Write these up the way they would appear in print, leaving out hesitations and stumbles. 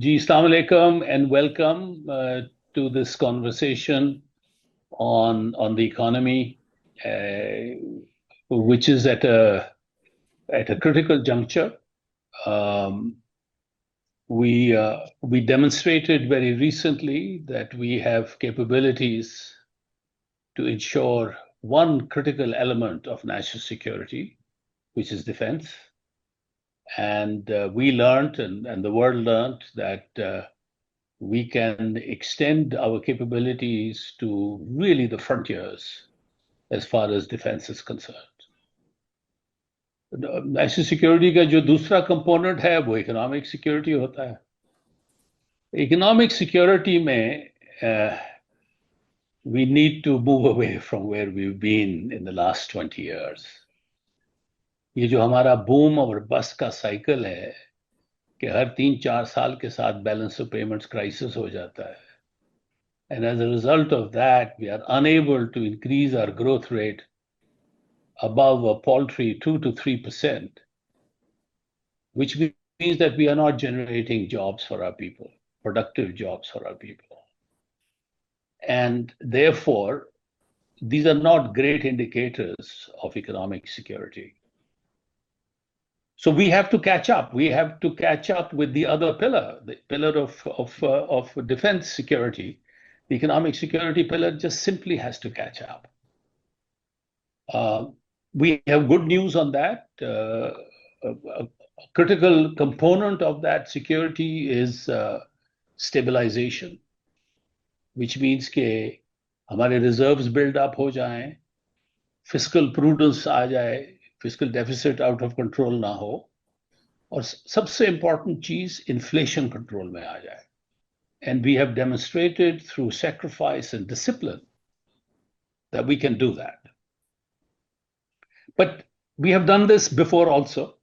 Ji, Assalamu alaikum and welcome to this conversation on the economy, which is at a critical juncture. We demonstrated very recently that we have capabilities to ensure one critical element of national security, which is defense. And we learned, and the world learned, that we can extend our capabilities to really the frontiers as far as defense is concerned. National security का जो दूसरा component है वो economic security होता है. Economic security में we need to move away from where we've been in the last 20 years. ये जो हमारा boom और bust का cycle है कि हर 3-4 साल के साथ balance of payments crisis हो जाता है. And as a result of that, we are unable to increase our growth rate above a paltry 2 to 3%, which means that we are not generating jobs for our people, productive jobs for our people. And therefore, these are not great indicators of economic security. So we have to catch up. We have to catch up with the other pillar, the pillar of defense security. The economic security pillar just simply has to catch up. We have good news on that. A critical component of that security is stabilization, which means कि हमारे reserves build up हो जाएं, fiscal prudence आ जाए, fiscal deficit out of control ना हो, और सबसे important चीज inflation control में आ जाए. And we have demonstrated through sacrifice and discipline that we can do that. But we have done this before also.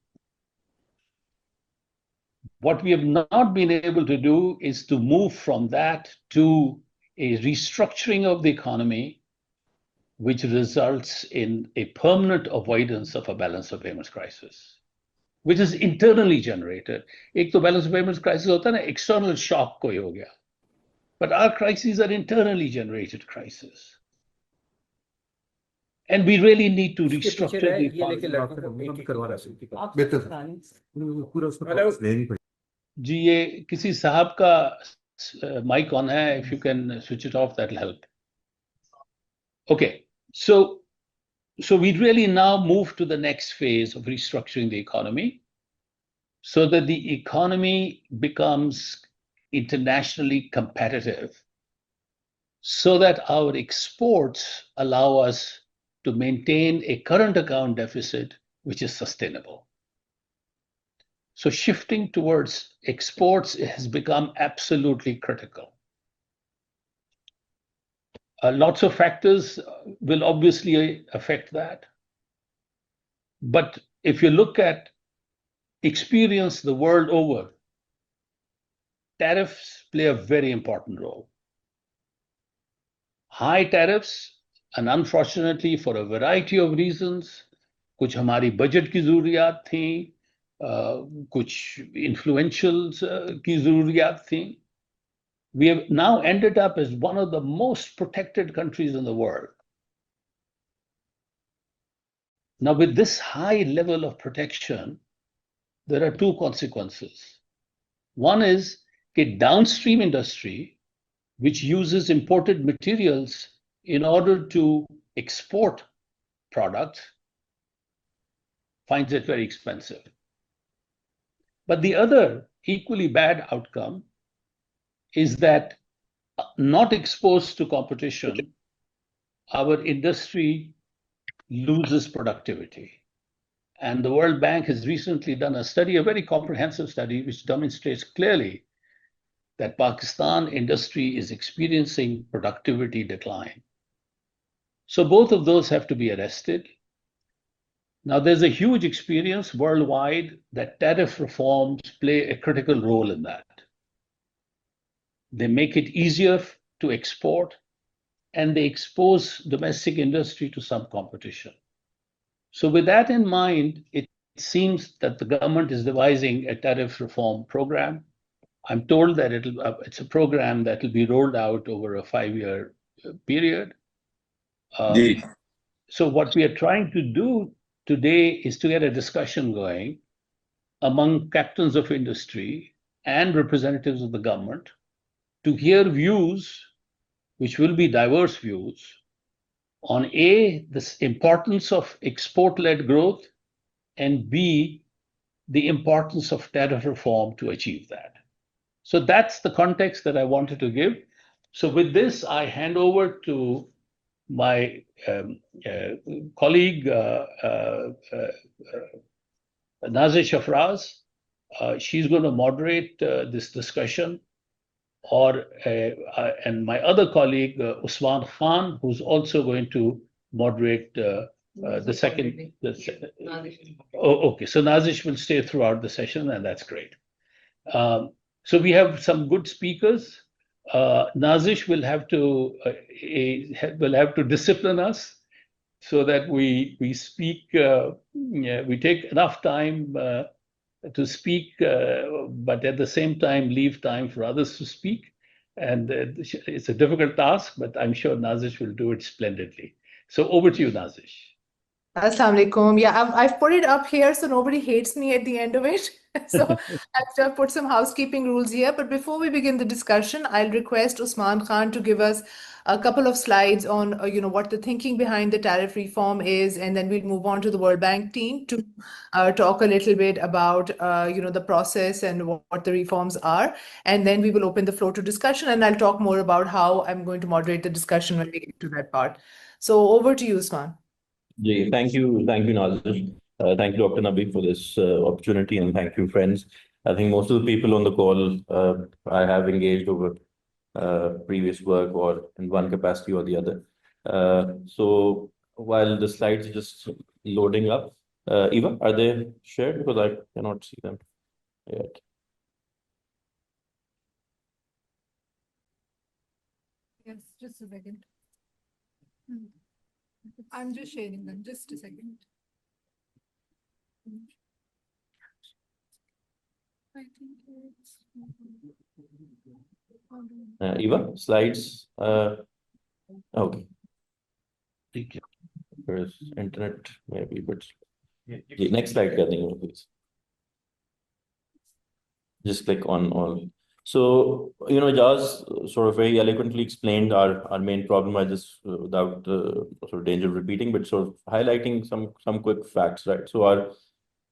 What we have not been able to do is to move from that to a restructuring of the economy, which results in a permanent avoidance of a balance of payments crisis, which is internally generated. एक तो balance of payments crisis होता है ना, external shock कोई हो गया. But our crises are internally generated crises. And we really need to restructure the economy. जी ये किसी साहब का mic on है, if you can switch it off, that'll help. Okay, so we really now move to the next phase of restructuring the economy so that the economy becomes internationally competitive, so that our exports allow us to maintain a current account deficit which is sustainable. So shifting towards exports has become absolutely critical. Lots of factors will obviously affect that. But if you look at experience the world over, tariffs play a very important role. High tariffs, and unfortunately for a variety of reasons, कुछ हमारी budget की ज़रूरियात थी, कुछ influentials की ज़रूरियात थी. We have now ended up as one of the most protected countries in the world. Now, with this high level of protection, there are two consequences. One is that downstream industry, which uses imported materials in order to export products, finds it very expensive. But the other equally bad outcome is that not exposed to competition, our industry loses productivity. And the World Bank has recently done a study, a very comprehensive study, which demonstrates clearly that Pakistan industry is experiencing productivity decline. So both of those have to be arrested. Now, there's a huge experience worldwide that tariff reforms play a critical role in that. They make it easier to export, and they expose domestic industry to some competition. So with that in mind, it seems that the government is devising a tariff reform program. I'm told that it's a program that will be rolled out over a 5-year period. So what we are trying to do today is to get a discussion going among captains of industry and representatives of the government to hear views, which will be diverse views, on A, the importance of export-led growth, and B, the importance of tariff reform to achieve that. So that's the context that I wanted to give. So with this, I hand over to my colleague, Nazish Afraz. She's going to moderate this discussion, and my other colleague, Usman Khan, who's also going to moderate the second. Okay, so Nazish will stay throughout the session, and that's great. So we have some good speakers. Nazish will have to discipline us so that we speak. We take enough time to speak, but at the same time leave time for others to speak. And it's a difficult task, but I'm sure Nazish will do it splendidly. So over to you, Nazish. Assalamu alaikum. Yeah, I've put it up here so nobody hates me at the end of it. So I've put some housekeeping rules here. But before we begin the discussion, I'll request Usman Khan to give us a couple of slides on what the thinking behind the tariff reform is, and then we'll move on to the World Bank team to talk a little bit about the process and what the reforms are, and then we will open the floor to discussion, and I'll talk more about how I'm going to moderate the discussion when we get to that part. So over to you, Usman. Thank you, Nazish. Thank you, Dr. Nabi, for this opportunity, and thank you, friends. I think most of the people on the call I have engaged over previous work or in one capacity or the other. So while the slides are just loading up, Eva, are they shared? Because I cannot see them yet. Yes, just a second. I'm just sharing them. Just a second. I think it's Eva, slides. Okay. There's internet, maybe, but the next slide, please. Just click on all. So, Jaz sort of very eloquently explained our main problem. I just, without sort of danger of repeating, but sort of highlighting some quick facts, right? So our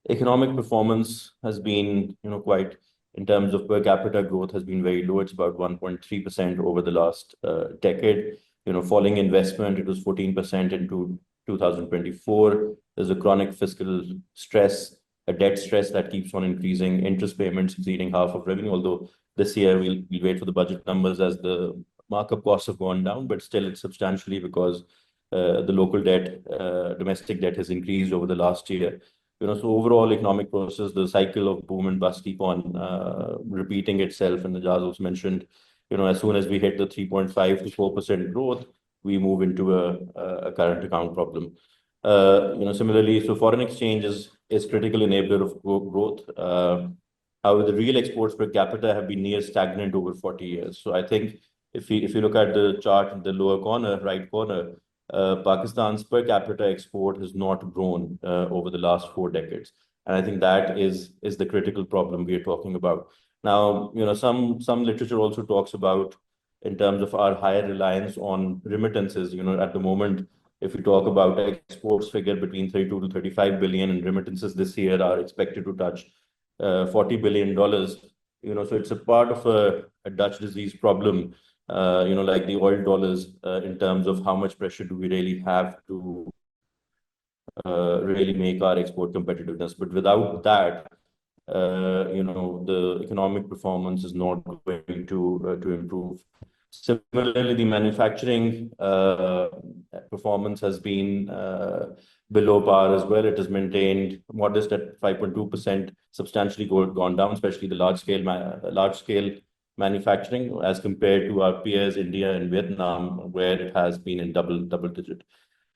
economic performance has been, quite, in terms of per capita growth, has been very low. It's about 1.3% over the last decade. Falling investment, it was 14% into 2024. There's a chronic fiscal stress, a debt stress that keeps on increasing, interest payments exceeding half of revenue, although this year we'll wait for the budget numbers as the markup costs have gone down, but still it's substantially because the local debt, domestic debt has increased over the last year. So overall economic process, the cycle of boom and bust keep on repeating itself. And the Jaz also mentioned, as soon as we hit the 3.5 to 4% growth, we move into a current account problem. Similarly, so foreign exchange is critical enabler of growth. However, the real exports per capita have been near stagnant over 40 years. So I think if you look at the chart in the lower corner, right corner, Pakistan's per capita export has not grown over the last 4 decades. And I think that is the critical problem we are talking about. Now, some literature also talks about, in terms of our higher reliance on remittances, at the moment, if we talk about exports figure between 32 to 35 billion, and remittances this year are expected to touch $40 billion, so it's a part of a Dutch disease problem, like the oil dollars, in terms of how much pressure do we really have to really make our export competitiveness. But without that, the economic performance is not going to improve. Similarly, the manufacturing performance has been below par as well. It has maintained modest at 5.2%, substantially gone down, especially the large scale manufacturing as compared to our peers, India and Vietnam, where it has been in double digit.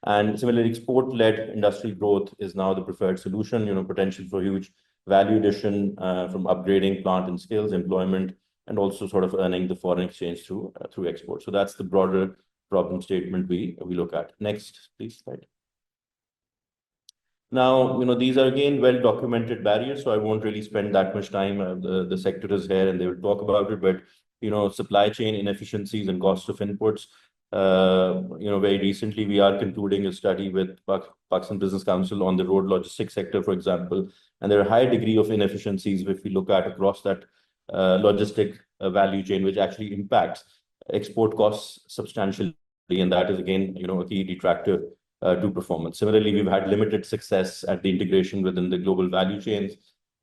And similarly, export-led industrial growth is now the preferred solution. Potential for huge value addition from upgrading plant and skills, employment, and also sort of earning the foreign exchange through export. So that's the broader problem statement we look at. Next, please, slide. Now, these are again well-documented barriers, so I won't really spend that much time. The sector is here and they will talk about it, but, supply chain inefficiencies and cost of inputs. Very recently, we are concluding a study with Pakistan Business Council on the road logistics sector, for example, and there are a high degree of inefficiencies if we look at across that logistic value chain, which actually impacts export costs substantially, and that is again, a key detractor to performance. Similarly, we've had limited success at the integration within the global value chains.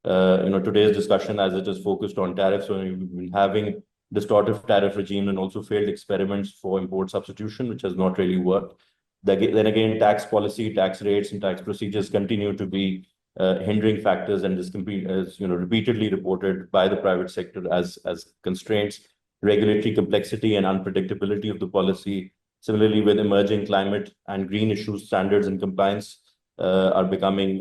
Today's discussion, as it is focused on tariffs, so we've been having distortive tariff regime and also failed experiments for import substitution, which has not really worked. Then again, tax policy, tax rates, and tax procedures continue to be hindering factors, and this is repeatedly reported by the private sector as constraints. Regulatory complexity and unpredictability of the policy. Similarly, with emerging climate and green issues, standards and compliance are becoming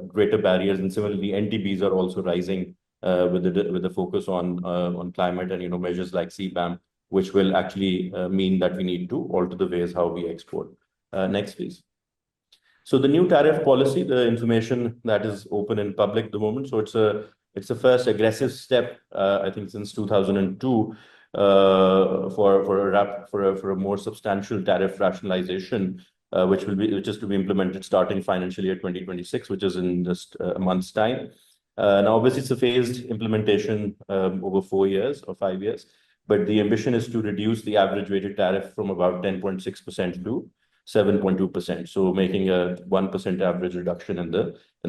greater barriers, and similarly, NTBs are also rising with the focus on climate and measures like CBAM, which will actually mean that we need to alter the ways how we export. Next, please. So the new tariff policy, the information that is open in public at the moment. So it's a first aggressive step, I think, since 2002. For a more substantial tariff rationalization, which is to be implemented starting financial year 2026, which is in just a month's time. Now, obviously, it's a phased implementation over 4 years or 5 years, but the ambition is to reduce the average weighted tariff from about 10.6% to 7.2%, so making a 1% average reduction in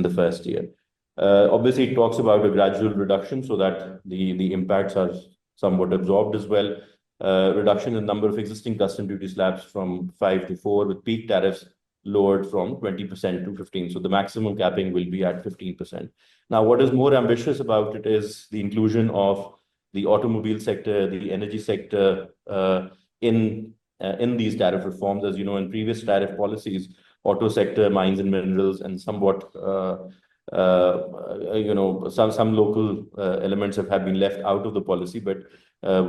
the first year. Obviously, it talks about a gradual reduction so that the impacts are somewhat absorbed as well. Reduction in number of existing custom duty slabs from 5 to 4, with peak tariffs lowered from 20% to 15%. So the maximum capping will be at 15%. Now, what is more ambitious about it is the inclusion of the automobile sector, the energy sector in these tariff reforms. As you know, in previous tariff policies, auto sector, mines and minerals, and somewhat some local elements have been left out of the policy, but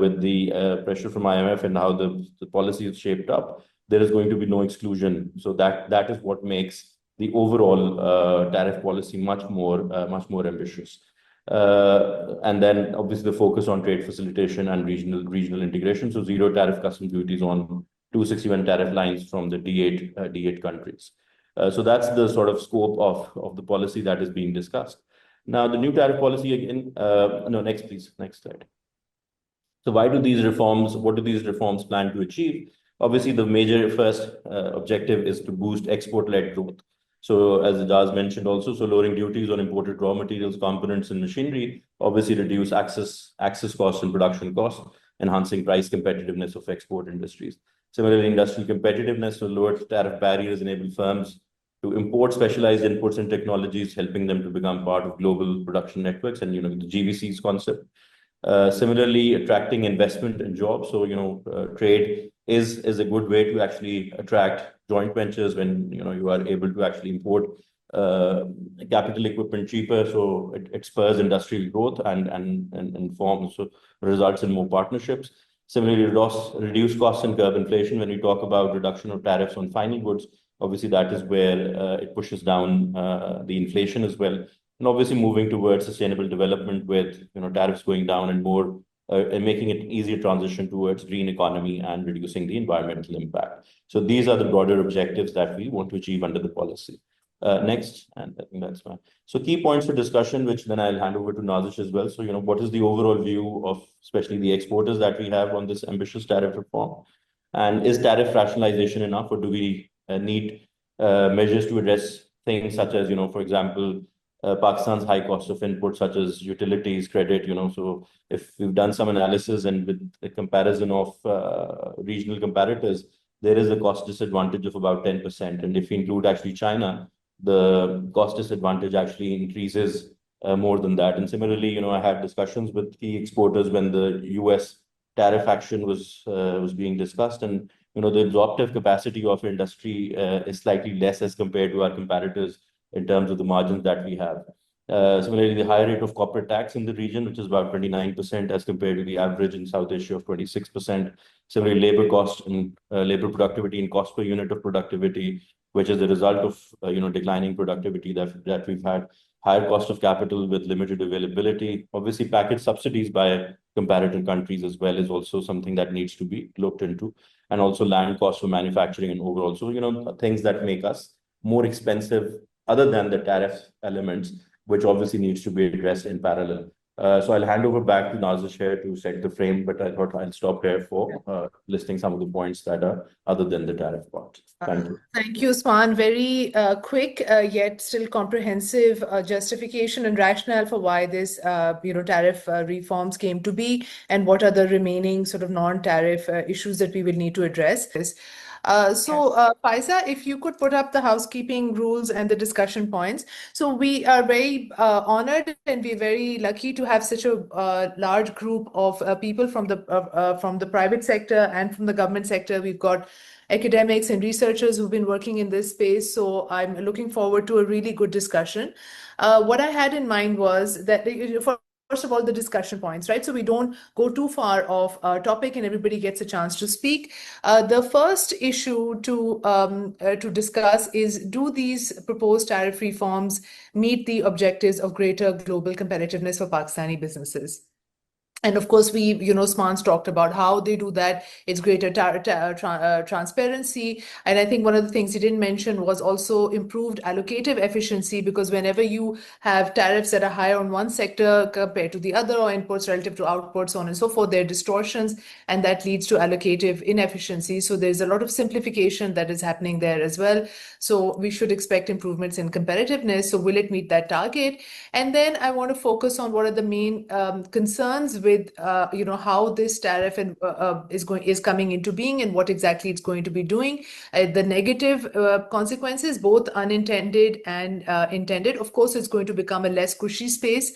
with the pressure from IMF and how the policy is shaped up, there is going to be no exclusion. So that is what makes the overall tariff policy much more ambitious. And then obviously the focus on trade facilitation and regional integration. So zero tariff custom duties on 261 tariff lines from the D8 countries. So that's the sort of scope of the policy that is being discussed. Now, the new tariff policy again, no, next, please, next slide. So what do these reforms plan to achieve? Obviously, the major first objective is to boost export-led growth. So as Ijaz mentioned also, so lowering duties on imported raw materials, components, and machinery, obviously reduce access costs and production costs, enhancing price competitiveness of export industries. Similarly, industrial competitiveness, so lower tariff barriers enable firms to import specialized inputs and technologies, helping them to become part of global production networks and, the GVC's concept. Similarly, attracting investment and jobs. So, trade is a good way to actually attract joint ventures when, you are able to actually import capital equipment cheaper. So it spurs industrial growth and forms, so results in more partnerships. Similarly, reduce costs and curb inflation. When we talk about reduction of tariffs on final goods, obviously that is where it pushes down the inflation as well. And obviously moving towards sustainable development with tariffs going down and more and making it easier transition towards green economy and reducing the environmental impact. So these are the broader objectives that we want to achieve under the policy. Next, and I think that's fine. So key points for discussion, which then I'll hand over to Nazish as well. So, what is the overall view of especially the exporters that we have on this ambitious tariff reform? And is tariff rationalization enough, or do we need measures to address things such as, for example, Pakistan's high cost of input, such as utilities, credit, so if we've done some analysis and with a comparison of regional comparators, there is a cost disadvantage of about 10%. And if we include actually China, the cost disadvantage actually increases more than that. And similarly, I had discussions with key exporters when the US tariff action was being discussed, and the absorptive capacity of industry is slightly less as compared to our comparators in terms of the margins that we have. Similarly, the high rate of corporate tax in the region, which is about 29% as compared to the average in South Asia of 26%. Similarly, labor cost and labor productivity and cost per unit of productivity, which is the result of declining productivity that we've had. Higher cost of capital with limited availability. Obviously, package subsidies by comparator countries as well is also something that needs to be looked into. And also land costs for manufacturing and overall. So, things that make us more expensive other than the tariff elements, which obviously needs to be addressed in parallel. So I'll hand over back to Nazish here to set the frame, but I thought I'll stop here for listing some of the points that are other than the tariff part. Thank you. Thank you, Usman. Very quick yet still comprehensive justification and rationale for why this tariff reforms came to be and what are the remaining sort of non-tariff issues that we will need to address. Faiza, if you could put up the housekeeping rules and the discussion points. So we are very honored and we're very lucky to have such a large group of people from the private sector and from the government sector. We've got academics and researchers who've been working in this space. So I'm looking forward to a really good discussion. What I had in mind was that first of all, the discussion points, right? So we don't go too far off topic and everybody gets a chance to speak. The first issue to discuss is, do these proposed tariff reforms meet the objectives of greater global competitiveness for Pakistani businesses? And of course, Usman's talked about how they do that. It's greater transparency. And I think one of the things he didn't mention was also improved allocative efficiency, because whenever you have tariffs that are higher on one sector compared to the other, or inputs relative to outputs, so on and so forth, there are distortions, and that leads to allocative inefficiency. So there's a lot of simplification that is happening there as well. So we should expect improvements in competitiveness. So will it meet that target? And then I want to focus on what are the main concerns with how this tariff is coming into being and what exactly it's going to be doing. The negative consequences, both unintended and intended. Of course, it's going to become a less cushy space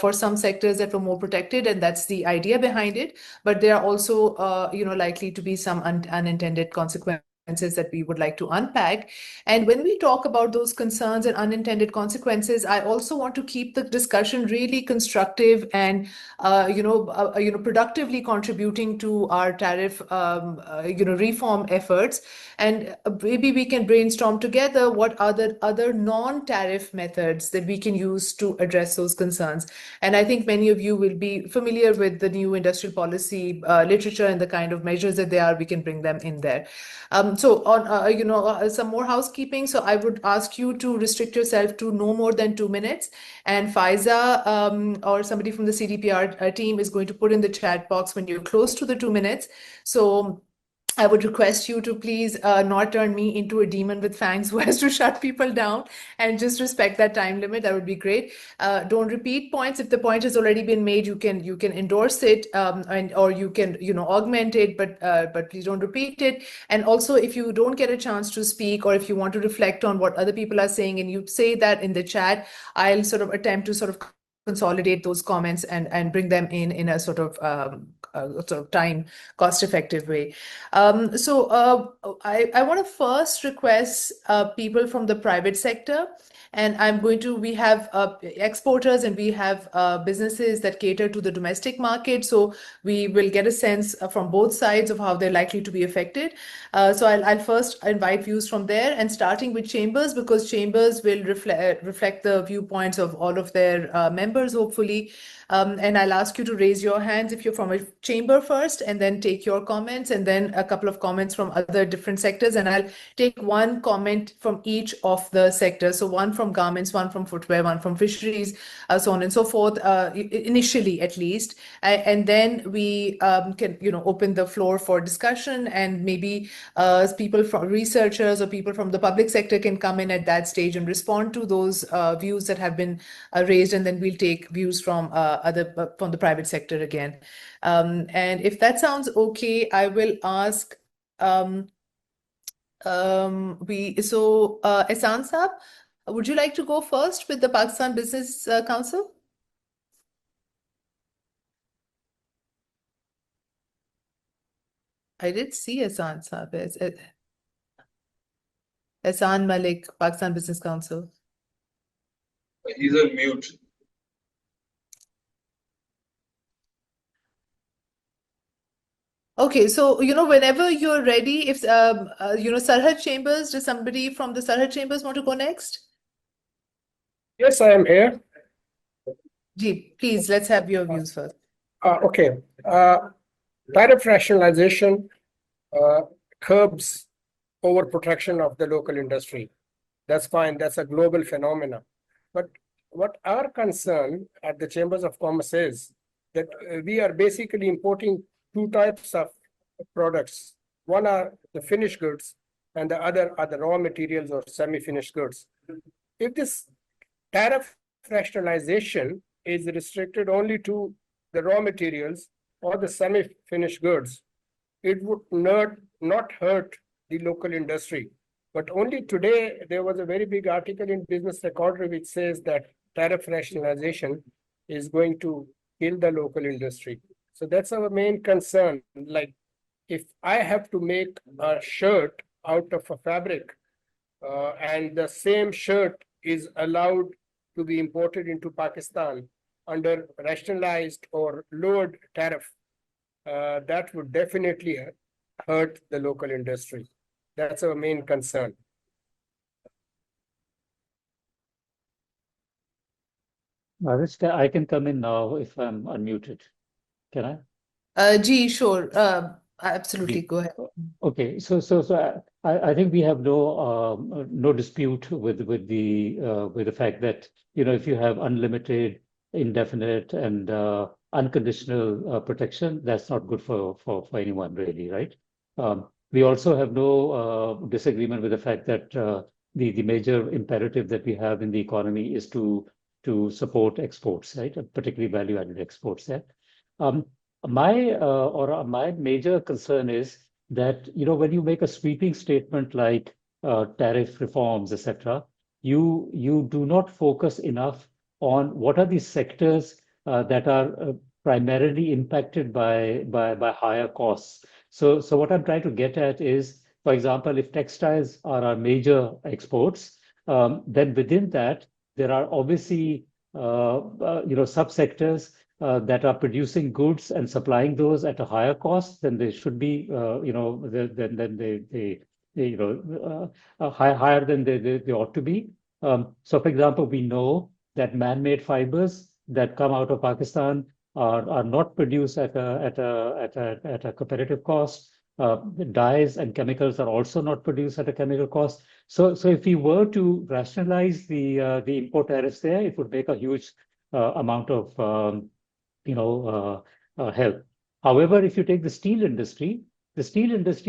for some sectors that were more protected, and that's the idea behind it. But there are also likely to be some unintended consequences that we would like to unpack. And when we talk about those concerns and unintended consequences, I also want to keep the discussion really constructive and productively contributing to our tariff reform efforts. And maybe we can brainstorm together what are the other non-tariff methods that we can use to address those concerns. And I think many of you will be familiar with the new industrial policy literature and the kind of measures that they are. We can bring them in there. So on some more housekeeping. So I would ask you to restrict yourself to no more than 2 minutes. And Faiza or somebody from the CDPR team is going to put in the chat box when you're close to the 2 minutes. So I would request you to please not turn me into a demon with fangs who has to shut people down, and just respect that time limit. That would be great. Don't repeat points. If the point has already been made, you can endorse it or you can augment it, but please don't repeat it. And also, if you don't get a chance to speak, or if you want to reflect on what other people are saying and you say that in the chat, I'll sort of attempt to sort of consolidate those comments and bring them in a sort of time cost effective way. So I want to first request people from the private sector. And we have exporters and we have businesses that cater to the domestic market. So we will get a sense from both sides of how they're likely to be affected. So I'll first invite views from there, and starting with chambers, because chambers will reflect the viewpoints of all of their members, hopefully. And I'll ask you to raise your hands if you're from a chamber first, and then take your comments, and then a couple of comments from other different sectors. And I'll take one comment from each of the sectors. So one from garments, one from footwear, one from fisheries, so on and so forth, initially at least. And then we can open the floor for discussion, and maybe people from researchers or people from the public sector can come in at that stage and respond to those views that have been raised, and then we'll take views from from the private sector again. And if that sounds okay, I will ask Ehsan Saab, would you like to go first with the Pakistan Business Council? I did see Ehsan Saab. Ehsan Malik, Pakistan Business Council. He's on mute. Okay, so whenever you're ready, if Sarhad Chambers, does somebody from the Sarhad Chambers want to go next? Yes, I am here. Ji, please, let's have your views first. Okay. Tariff rationalization curbs overprotection of the local industry. That's fine. That's a global phenomenon. But what our concern at the Chambers of Commerce is that we are basically importing two types of products. One are the finished goods, and the other are the raw materials or semi-finished goods. If this tariff rationalization is restricted only to the raw materials or the semi-finished goods, it would not hurt the local industry. But only today, there was a very big article in Business Recorder which says that tariff rationalization is going to kill the local industry. So that's our main concern. Like, if I have to make a shirt out of a fabric, and the same shirt is allowed to be imported into Pakistan under rationalized or lowered tariff, that would definitely hurt the local industry. That's our main concern. I can come in now if I'm unmuted. Can I? Ji, sure. Absolutely. Go ahead. Okay, so I think we have no dispute with the fact that if you have unlimited, indefinite, and unconditional protection, that's not good for anyone really, right? We also have no disagreement with the fact that the major imperative that we have in the economy is to support exports, right? Particularly value-added exports. My major concern is that when you make a sweeping statement like tariff reforms, etc., you do not focus enough on what are the sectors that are primarily impacted by higher costs. So what I'm trying to get at is, for example, if textiles are our major exports, then within that there are obviously subsectors that are producing goods and supplying those at a higher cost than they should be, higher than they ought to be. So, for example, we know that man-made fibers that come out of Pakistan are not produced at a competitive cost. Dyes and chemicals are also not produced at a chemical cost. So if we were to rationalize the import tariffs there, it would make a huge amount of help. However, if you take the steel industry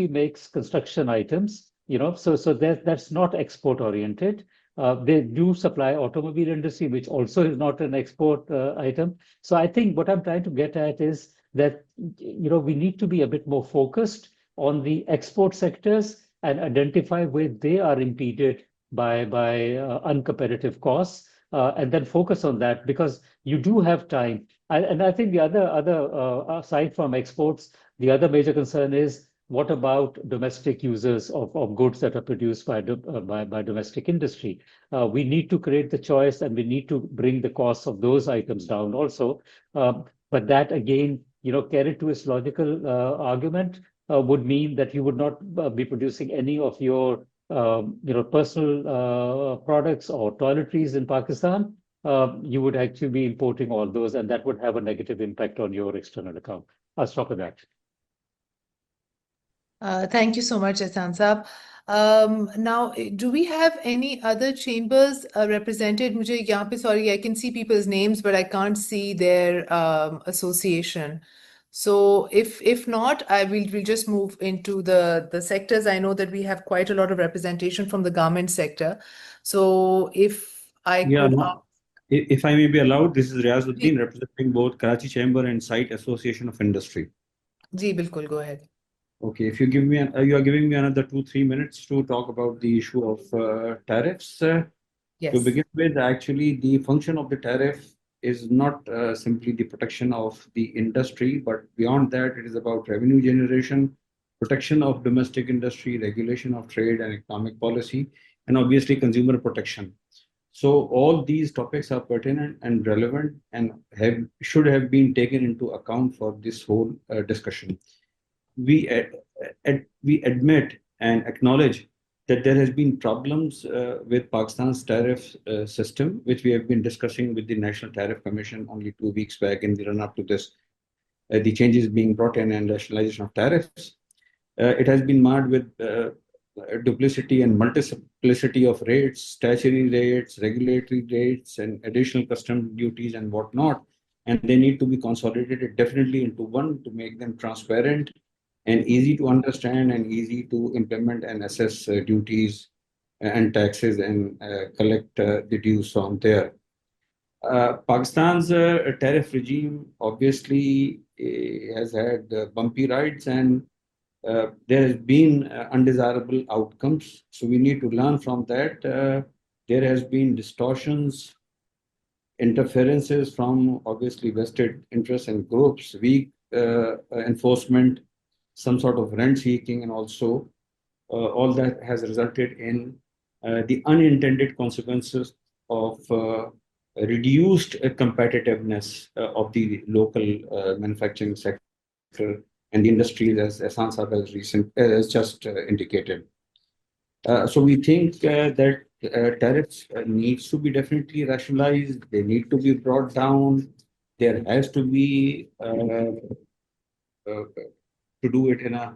makes construction items, so that's not export oriented. They do supply automobile industry, which also is not an export item. So I think what I'm trying to get at is that we need to be a bit more focused on the export sectors and identify where they are impeded by uncompetitive costs, and then focus on that, because you do have time. And I think the other aside from exports, the other major concern is, what about domestic users of goods that are produced by domestic industry? We need to create the choice, and we need to bring the costs of those items down also. But that again, carried to its logical argument, would mean that you would not be producing any of your personal products or toiletries in Pakistan. You would actually be importing all those, and that would have a negative impact on your external account. I'll stop at that. Thank you so much, Ehsan Saab. Now, do we have any other chambers represented? Mujhe yahan pe, sorry, I can see people's names, but I can't see their association. So if not, we'll just move into the sectors. I know that we have quite a lot of representation from the garment sector. So if I could if I may be allowed, this is Riazuddin representing both Karachi Chamber and Site Association of Industry. Ji, bilkul, go ahead. Okay, if you give me, you are giving me another 2-3 minutes to talk about the issue of tariffs. Yes. To begin with, actually, the function of the tariff is not simply the protection of the industry, but beyond that, it is about revenue generation, protection of domestic industry, regulation of trade and economic policy, and obviously consumer protection. So all these topics are pertinent and relevant and should have been taken into account for this whole discussion. We admit and acknowledge that there has been problems with Pakistan's tariff system, which we have been discussing with the National Tariff Commission only 2 weeks back in the run-up to this, the changes being brought in and rationalization of tariffs. It has been marred with duplicity and multiplicity of rates, statutory rates, regulatory rates, and additional custom duties and whatnot. And they need to be consolidated definitely into one to make them transparent and easy to understand and easy to implement and assess duties and taxes and collect the dues from there. Pakistan's tariff regime obviously has had bumpy rides, and there has been undesirable outcomes. So we need to learn from that. There has been distortions, interferences from obviously vested interests and groups, weak enforcement, some sort of rent seeking, and also all that has resulted in the unintended consequences of reduced competitiveness of the local manufacturing sector and the industries, as Ehsan Saab has just indicated. So we think that tariffs needs to be definitely rationalized. They need to be brought down. There has to be to do it in a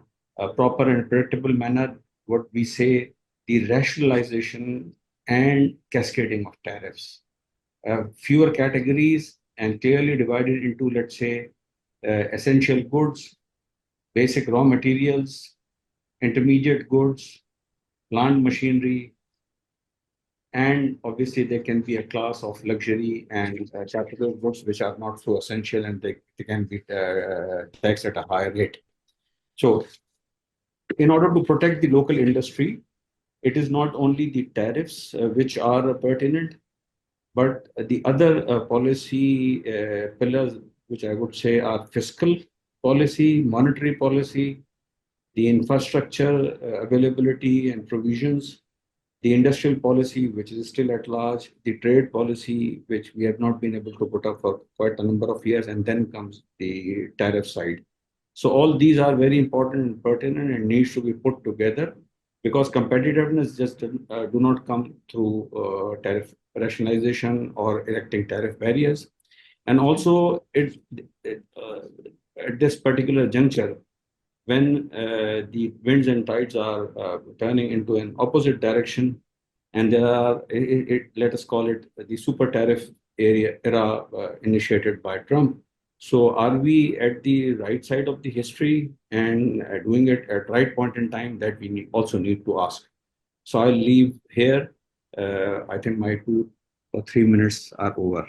proper and predictable manner. What we say, the rationalization and cascading of tariffs. Fewer categories and clearly divided into, let's say, essential goods, basic raw materials, intermediate goods, plant machinery, and obviously there can be a class of luxury and capital goods which are not so essential, and they can be taxed at a higher rate. So in order to protect the local industry, it is not only the tariffs which are pertinent, but the other policy pillars, which I would say are fiscal policy, monetary policy, the infrastructure availability and provisions, the industrial policy, which is still at large, the trade policy, which we have not been able to put up for quite a number of years, and then comes the tariff side. So all these are very important and pertinent and needs to be put together, because competitiveness just do not come through tariff rationalization or erecting tariff barriers. And also, at this particular juncture, when the winds and tides are turning into an opposite direction, and there are, let us call it the super tariff era initiated by Trump. So are we at the right side of the history and doing it at right point in time? That we also need to ask. So I'll leave here. I think my 2 or 3 minutes are over.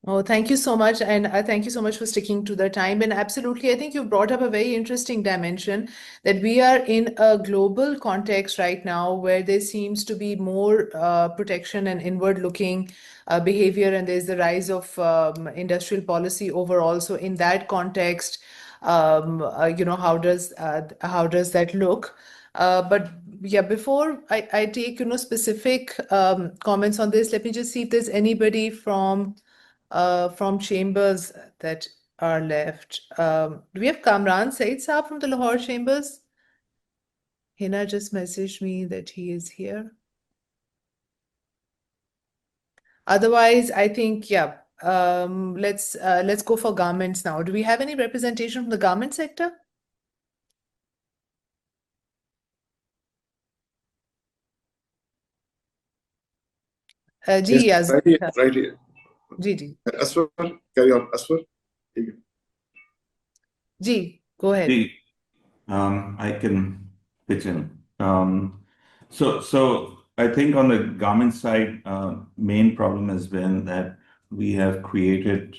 Oh, thank you so much. And thank you so much for sticking to the time. And absolutely, I think you brought up a very interesting dimension that we are in a global context right now where there seems to be more protection and inward-looking behavior, and there's the rise of industrial policy overall. So in that context, how does that look? But yeah, before I take specific comments on this, let me just see if there's anybody from chambers that are left. Do we have Kamran Said Saab from the Lahore chambers? Hina just messaged me that he is here. Otherwise, I think, yeah, let's go for garments now. Do we have any representation from the garment sector? Yes, right here, right here. Ji. Aswar, carry on, Aswar. Ji, go ahead. I can pitch in. So I think on the garment side, main problem has been that we have created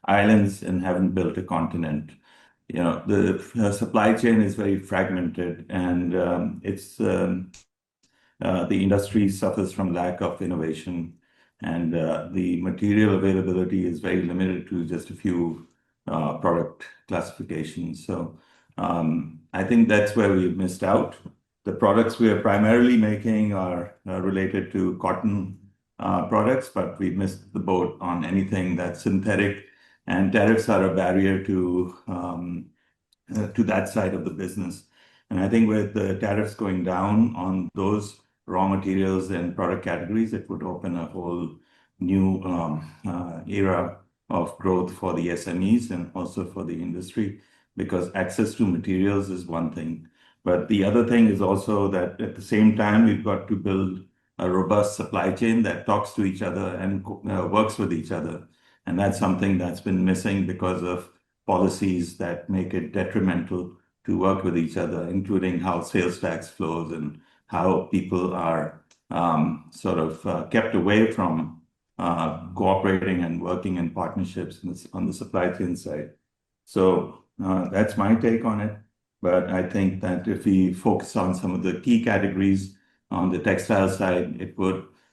islands and haven't built a continent. The supply chain is very fragmented, and the industry suffers from lack of innovation, and the material availability is very limited to just a few product classifications. So I think that's where we've missed out. The products we are primarily making are related to cotton products, but we missed the boat on anything that's synthetic, and tariffs are a barrier to that side of the business. And I think with the tariffs going down on those raw materials and product categories, it would open a whole new era of growth for the SMEs and also for the industry, because access to materials is one thing. But the other thing is also that at the same time, we've got to build a robust supply chain that talks to each other and works with each other. And that's something that's been missing because of policies that make it detrimental to work with each other, including how sales tax flows and how people are kept away from cooperating and working in partnerships on the supply chain side. So that's my take on it. But I think that if we focus on some of the key categories on the textile side,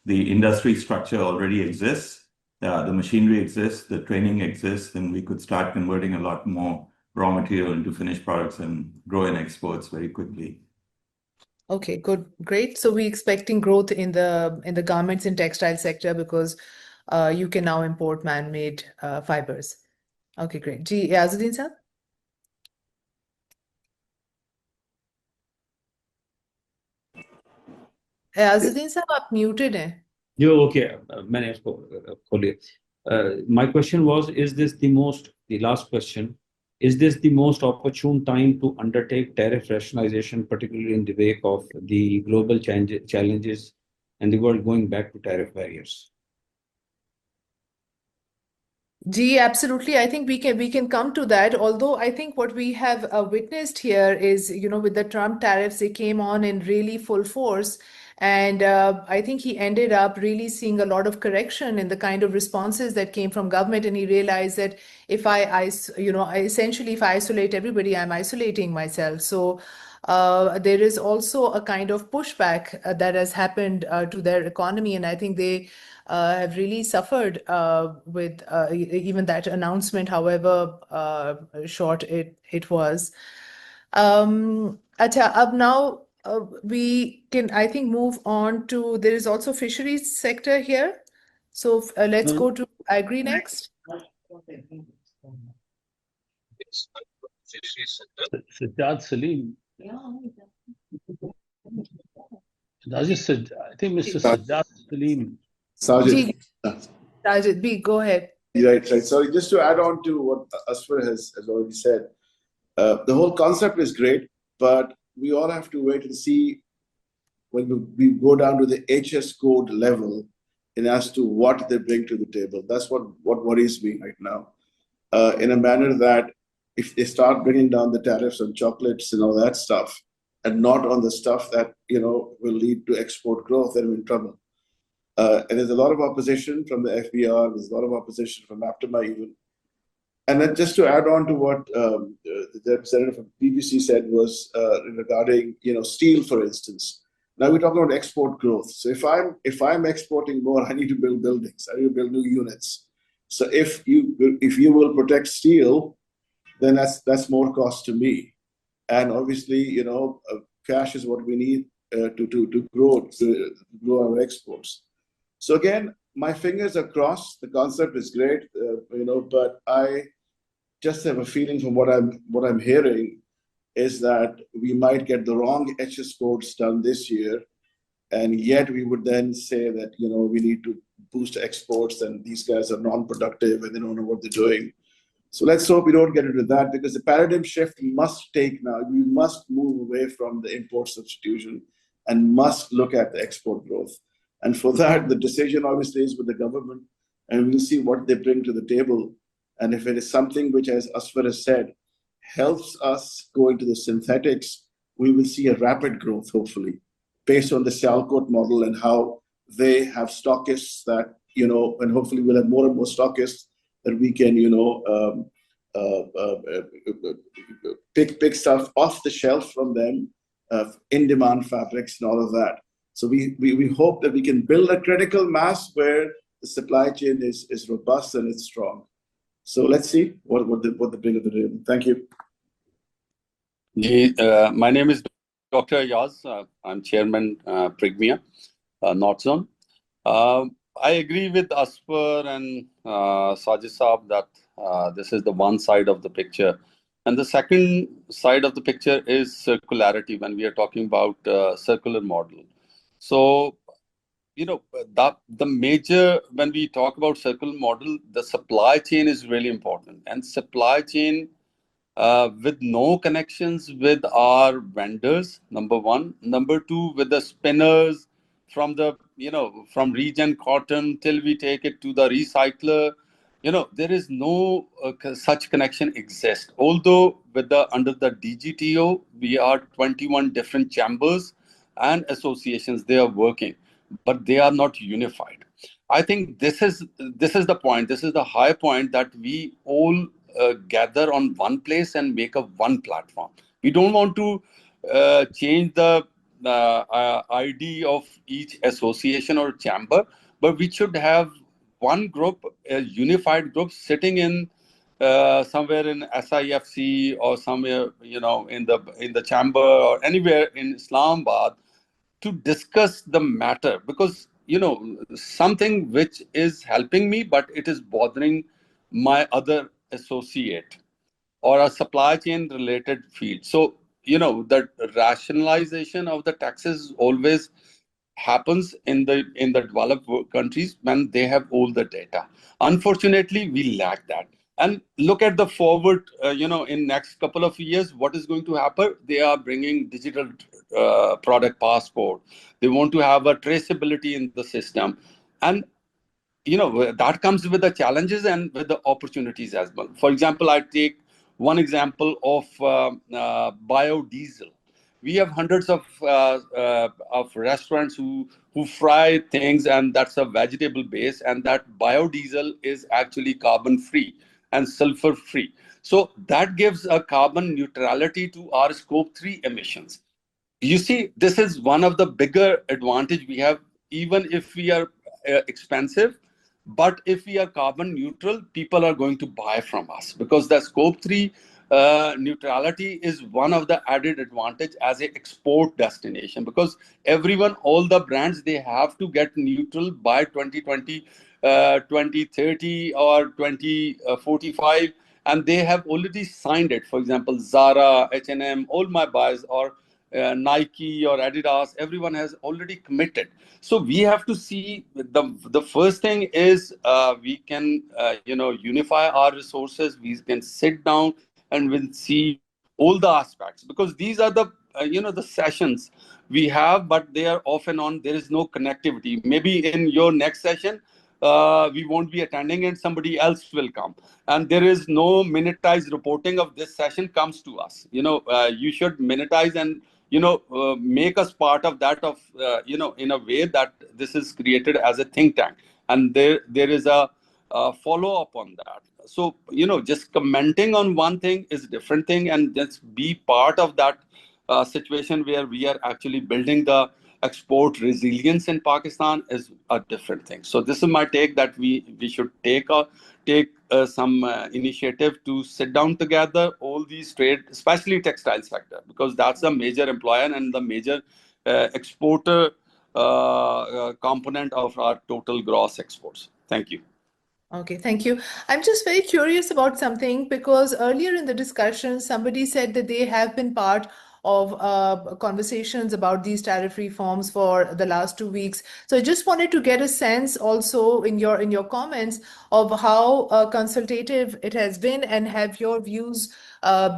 the industry structure already exists. The machinery exists, the training exists, and we could start converting a lot more raw material into finished products and grow in exports very quickly. Okay, good, great. So we're expecting growth in the garments and textile sector because you can now import man-made fibers. Okay, great. जी याजुद्दीन साहब. याजुद्दीन साहब आप muted हैं. Yeah, okay. मैंने इसको खोल लिया. My question was, the last question, is this the most opportune time to undertake tariff rationalization, particularly in the wake of the global challenges and the world going back to tariff barriers? Gee, absolutely. I think we can come to that. Although I think what we have witnessed here is, with the Trump tariffs, they came on in really full force. And I think he ended up really seeing a lot of correction in the kind of responses that came from government. And he realized that if essentially, if I isolate everybody, I'm isolating myself. So there is also a kind of pushback that has happened to their economy. And I think they have really suffered with even that announcement, however short it was. Acha, ab now we can, I think, move on to, there is also fisheries sector here. So let's go to agri next. Sajjad Salim. I think Mr. Sajjad Salim. Sajid. B, go ahead. Right. Sorry, just to add on to what Asfar has already said, the whole concept is great, but we all have to wait and see when we go down to the HS code level and as to what they bring to the table. That's what worries me right now. In a manner that if they start bringing down the tariffs on chocolates and all that stuff, and not on the stuff that will lead to export growth, then we're in trouble. And there's a lot of opposition from the FBR. There's a lot of opposition from APTMA even. And then just to add on to what the representative from BBC said was regarding steel, for instance. Now we're talking about export growth. So if I'm exporting more, I need to build buildings. I need to build new units. So if you will protect steel, then that's more cost to me. And obviously, cash is what we need to grow our exports. So again, my fingers are crossed. The concept is great, but I just have a feeling from what I'm hearing is that we might get the wrong HS codes done this year, and yet we would then say that we need to boost exports and these guys are non-productive and they don't know what they're doing. So let's hope we don't get into that, because the paradigm shift must take now. We must move away from the import substitution and must look at the export growth. And for that, the decision obviously is with the government, and we'll see what they bring to the table. And if it is something which, as Asfar has said, helps us go into the synthetics, we will see a rapid growth, hopefully, based on the Salcott model and how they have stockists that, and hopefully we'll have more and more stockists that we can, pick stuff off the shelf from them, in-demand fabrics and all of that. So we hope that we can build a critical mass where the supply chain is robust and it's strong. So let's see what the bring of the day. Thank you. My name is Dr. Yaz. I'm Chairman Prigmia, North Zone. I agree with Asfar and Sajid Saab that this is the one side of the picture. And the second side of the picture is circularity when we are talking about circular model. So, the major, when we talk about circular model, the supply chain is really important. And supply chain with no connections with our vendors, number one. Number two, with the spinners from from regen cotton till we take it to the recycler. There is no such connection exist. Although under the DGTO, we are 21 different chambers and associations, they are working, but they are not unified. I think this is the point. This is the high point that we all gather on one place and make a one platform. We don't want to change the ID of each association or chamber, but we should have one group, a unified group, sitting in somewhere in SIFC or somewhere in the chamber or anywhere in Islamabad to discuss the matter, because something which is helping me but it is bothering my other associate or a supply chain related field. So the rationalization of the taxes always happens in the developed countries when they have all the data. Unfortunately, we lack that. And look at the forward, in next couple of years, what is going to happen? They are bringing digital product passport. They want to have a traceability in the system. And that comes with the challenges and with the opportunities as well. For example, I take one example of biodiesel. We have hundreds of restaurants who fry things, and that's a vegetable base, and that biodiesel is actually carbon free and sulfur free. So that gives a carbon neutrality to our scope 3 emissions. You see, this is one of the bigger advantage we have. Even if we are expensive, but if we are carbon neutral, people are going to buy from us, because the scope 3 neutrality is one of the added advantage as an export destination, because all the brands, they have to get neutral by 2020, 2030 or 2045, and they have already signed it. For example, Zara, H&M, all my buys, or Nike or Adidas, everyone has already committed. So we have to see, the first thing is we can unify our resources. We can sit down and we'll see all the aspects, because these are the the sessions we have, but they are off and on. There is no connectivity. Maybe in your next session we won't be attending and somebody else will come, and there is no minutized reporting of this session comes to us. You should minutize and make us part of that, of in a way that this is created as a think tank, and there is a follow up on that. So just commenting on one thing is a different thing, and just be part of that situation where we are actually building the export resilience in Pakistan is a different thing. So this is my take, that we should take some initiative to sit down together, all these trade, especially textile sector, because that's a major employer and the major exporter component of our total gross exports. Thank you. Okay, thank you. I'm just very curious about something, because earlier in the discussion, somebody said that they have been part of conversations about these tariff reforms for the last 2 weeks. So I just wanted to get a sense also in your comments of how consultative it has been, and have your views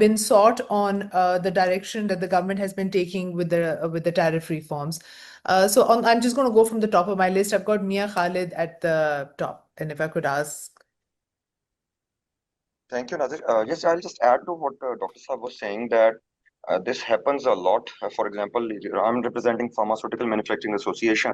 been sought on the direction that the government has been taking with the tariff reforms. I'm just going to go from the top of my list. I've got Mia Khalid at the top, and if I could ask. Thank you, Nazir. Yes, I'll just add to what Dr. Saab was saying, that this happens a lot. For example, I'm representing Pharmaceutical Manufacturing Association.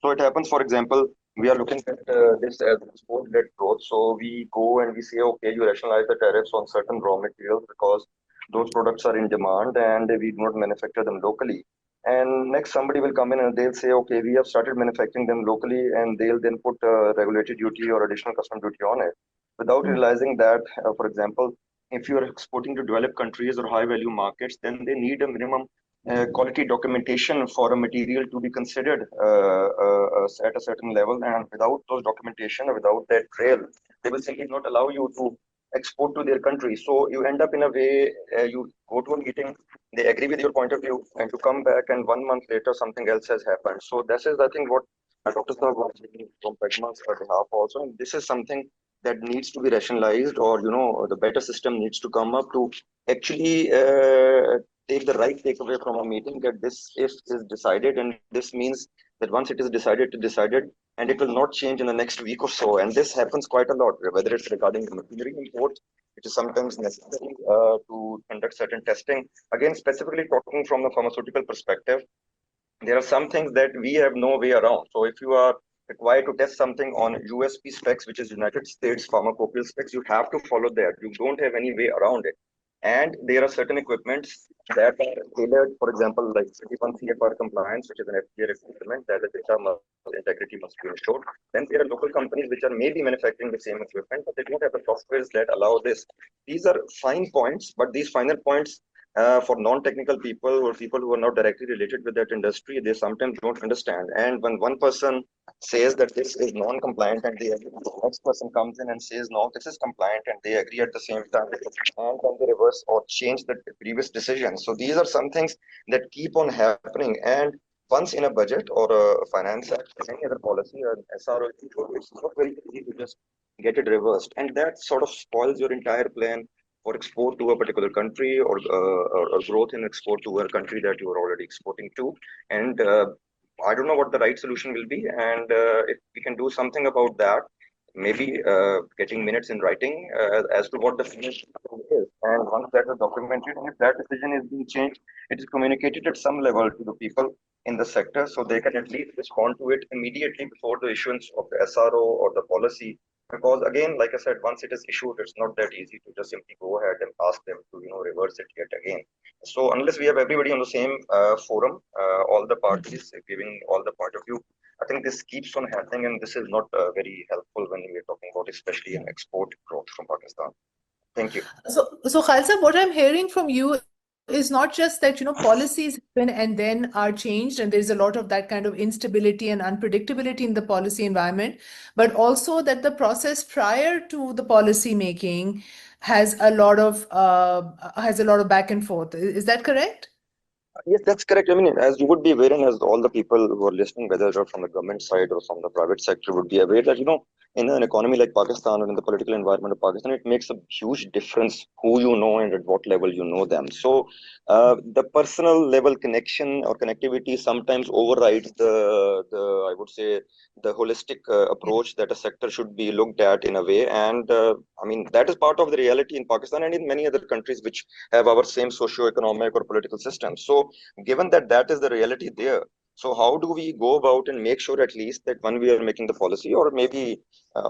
So it happens, for example, we are looking at this as export-led growth. So we go and we say, okay, you rationalize the tariffs on certain raw materials because those products are in demand and we do not manufacture them locally. And next, somebody will come in and they'll say, okay, we have started manufacturing them locally, and they'll then put regulatory duty or additional custom duty on it, without realizing that, for example, if you're exporting to developed countries or high value markets, then they need a minimum quality documentation for a material to be considered at a certain level, and without those documentation or without that trail, they will simply not allow you to export to their country. So you end up in a way, you go to a meeting, they agree with your point of view, and you come back and 1 month later something else has happened. So this is, I think, what Dr. Saab was saying from Pragma's behalf also, and this is something that needs to be rationalized, or the better system needs to come up to actually take the right takeaway from a meeting, that this is decided, and this means that once it is decided, and it will not change in the next week or so. And this happens quite a lot, whether it's regarding the machinery import, which is sometimes necessary to conduct certain testing. Again, specifically talking from the pharmaceutical perspective, there are some things that we have no way around. So if you are required to test something on USP specs, which is United States Pharmacopoeia specs, you have to follow that. You don't have any way around it. And there are certain equipments that are tailored, for example, like 31 CFR compliance, which is an FDA requirement that the data integrity must be ensured. Then there are local companies which are maybe manufacturing the same equipment, but they don't have the softwares that allow this. These are fine points, but these final points for non-technical people or people who are not directly related with that industry, they sometimes don't understand. And when one person says that this is non-compliant and they agree, the next person comes in and says, no, this is compliant, and they agree at the same time, and then they reverse or change the previous decision. So these are some things that keep on happening. And once in a budget or a finance act or any other policy or SRO, it's not very easy to just get it reversed. And that sort of spoils your entire plan for export to a particular country, or growth in export to a country that you are already exporting to. And I don't know what the right solution will be. And if we can do something about that, maybe getting minutes in writing as to what the finished is. And once that is documented, and if that decision is being changed, it is communicated at some level to the people in the sector, so they can at least respond to it immediately before the issuance of the SRO or the policy. Because again, like I said, once it is issued, it's not that easy to just simply go ahead and ask them to reverse it yet again. So unless we have everybody on the same forum, all the parties giving all the point of view, I think this keeps on happening, and this is not very helpful when we're talking about especially an export growth from Pakistan. Thank you. So Khalsa, what I'm hearing from you is not just that, policies happen and then are changed, and there's a lot of that kind of instability and unpredictability in the policy environment, but also that the process prior to the policy making has a lot of back and forth. Is that correct? Yes, that's correct. I mean, as you would be aware, and as all the people who are listening, whether they're from the government side or from the private sector, would be aware that, in an economy like Pakistan or in the political environment of Pakistan, it makes a huge difference who you know and at what level you know them. So the personal level connection or connectivity sometimes overrides I would say, the holistic approach that a sector should be looked at in a way. And I mean, that is part of the reality in Pakistan and in many other countries which have our same socio-economic or political system. So given that that is the reality there, so how do we go about and make sure at least that when we are making the policy, or maybe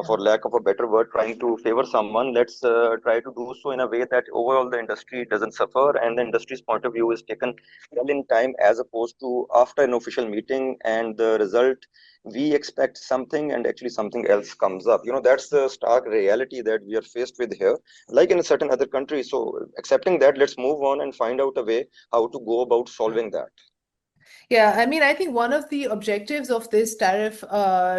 for lack of a better word, trying to favor someone, let's try to do so in a way that overall the industry doesn't suffer and the industry's point of view is taken well in time, as opposed to after an official meeting and the result, we expect something and actually something else comes up. That's the stark reality that we are faced with here, like in certain other countries. So accepting that, let's move on and find out a way how to go about solving that. Yeah, I mean, I think one of the objectives of this tariff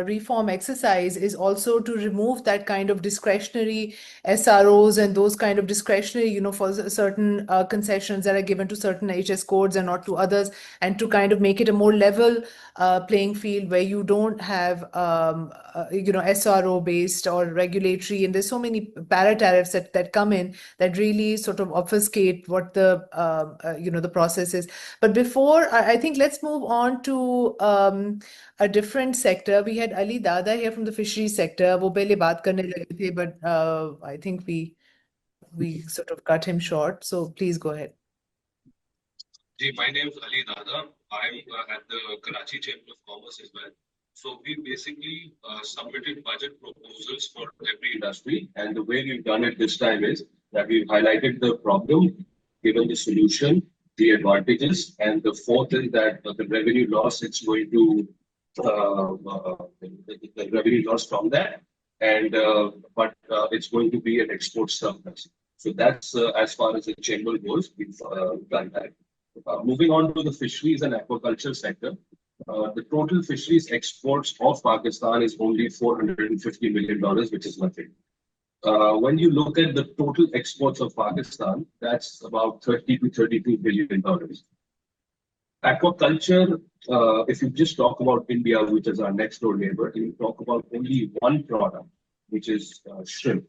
reform exercise is also to remove that kind of discretionary SROs and those kind of discretionary, for certain concessions that are given to certain HS codes and not to others, and to kind of make it a more level playing field where you don't have, SRO based or regulatory, and there's so many para tariffs that come in that really sort of obfuscate what the the process is. But before, I think let's move on to a different sector. We had Ali Dada here from the fisheries sector. वो पहले बात करने लगे थे, but I think we sort of cut him short. So please go ahead. My name is Ali Dada. I'm at the Karachi Chamber of Commerce as well. So we basically submitted budget proposals for every industry, and the way we've done it this time is that we've highlighted the problem, given the solution, the advantages, and the fourth is that the revenue loss, it's going to the revenue loss from that, and but it's going to be an export surplus. So that's as far as the chamber goes. We've done that. Moving on to the fisheries and aquaculture sector, the total fisheries exports of Pakistan is only $450 million, which is nothing. When you look at the total exports of Pakistan, that's about $30 to $32 billion. Aquaculture, if you just talk about India, which is our next door neighbor, and you talk about only one product, which is shrimp.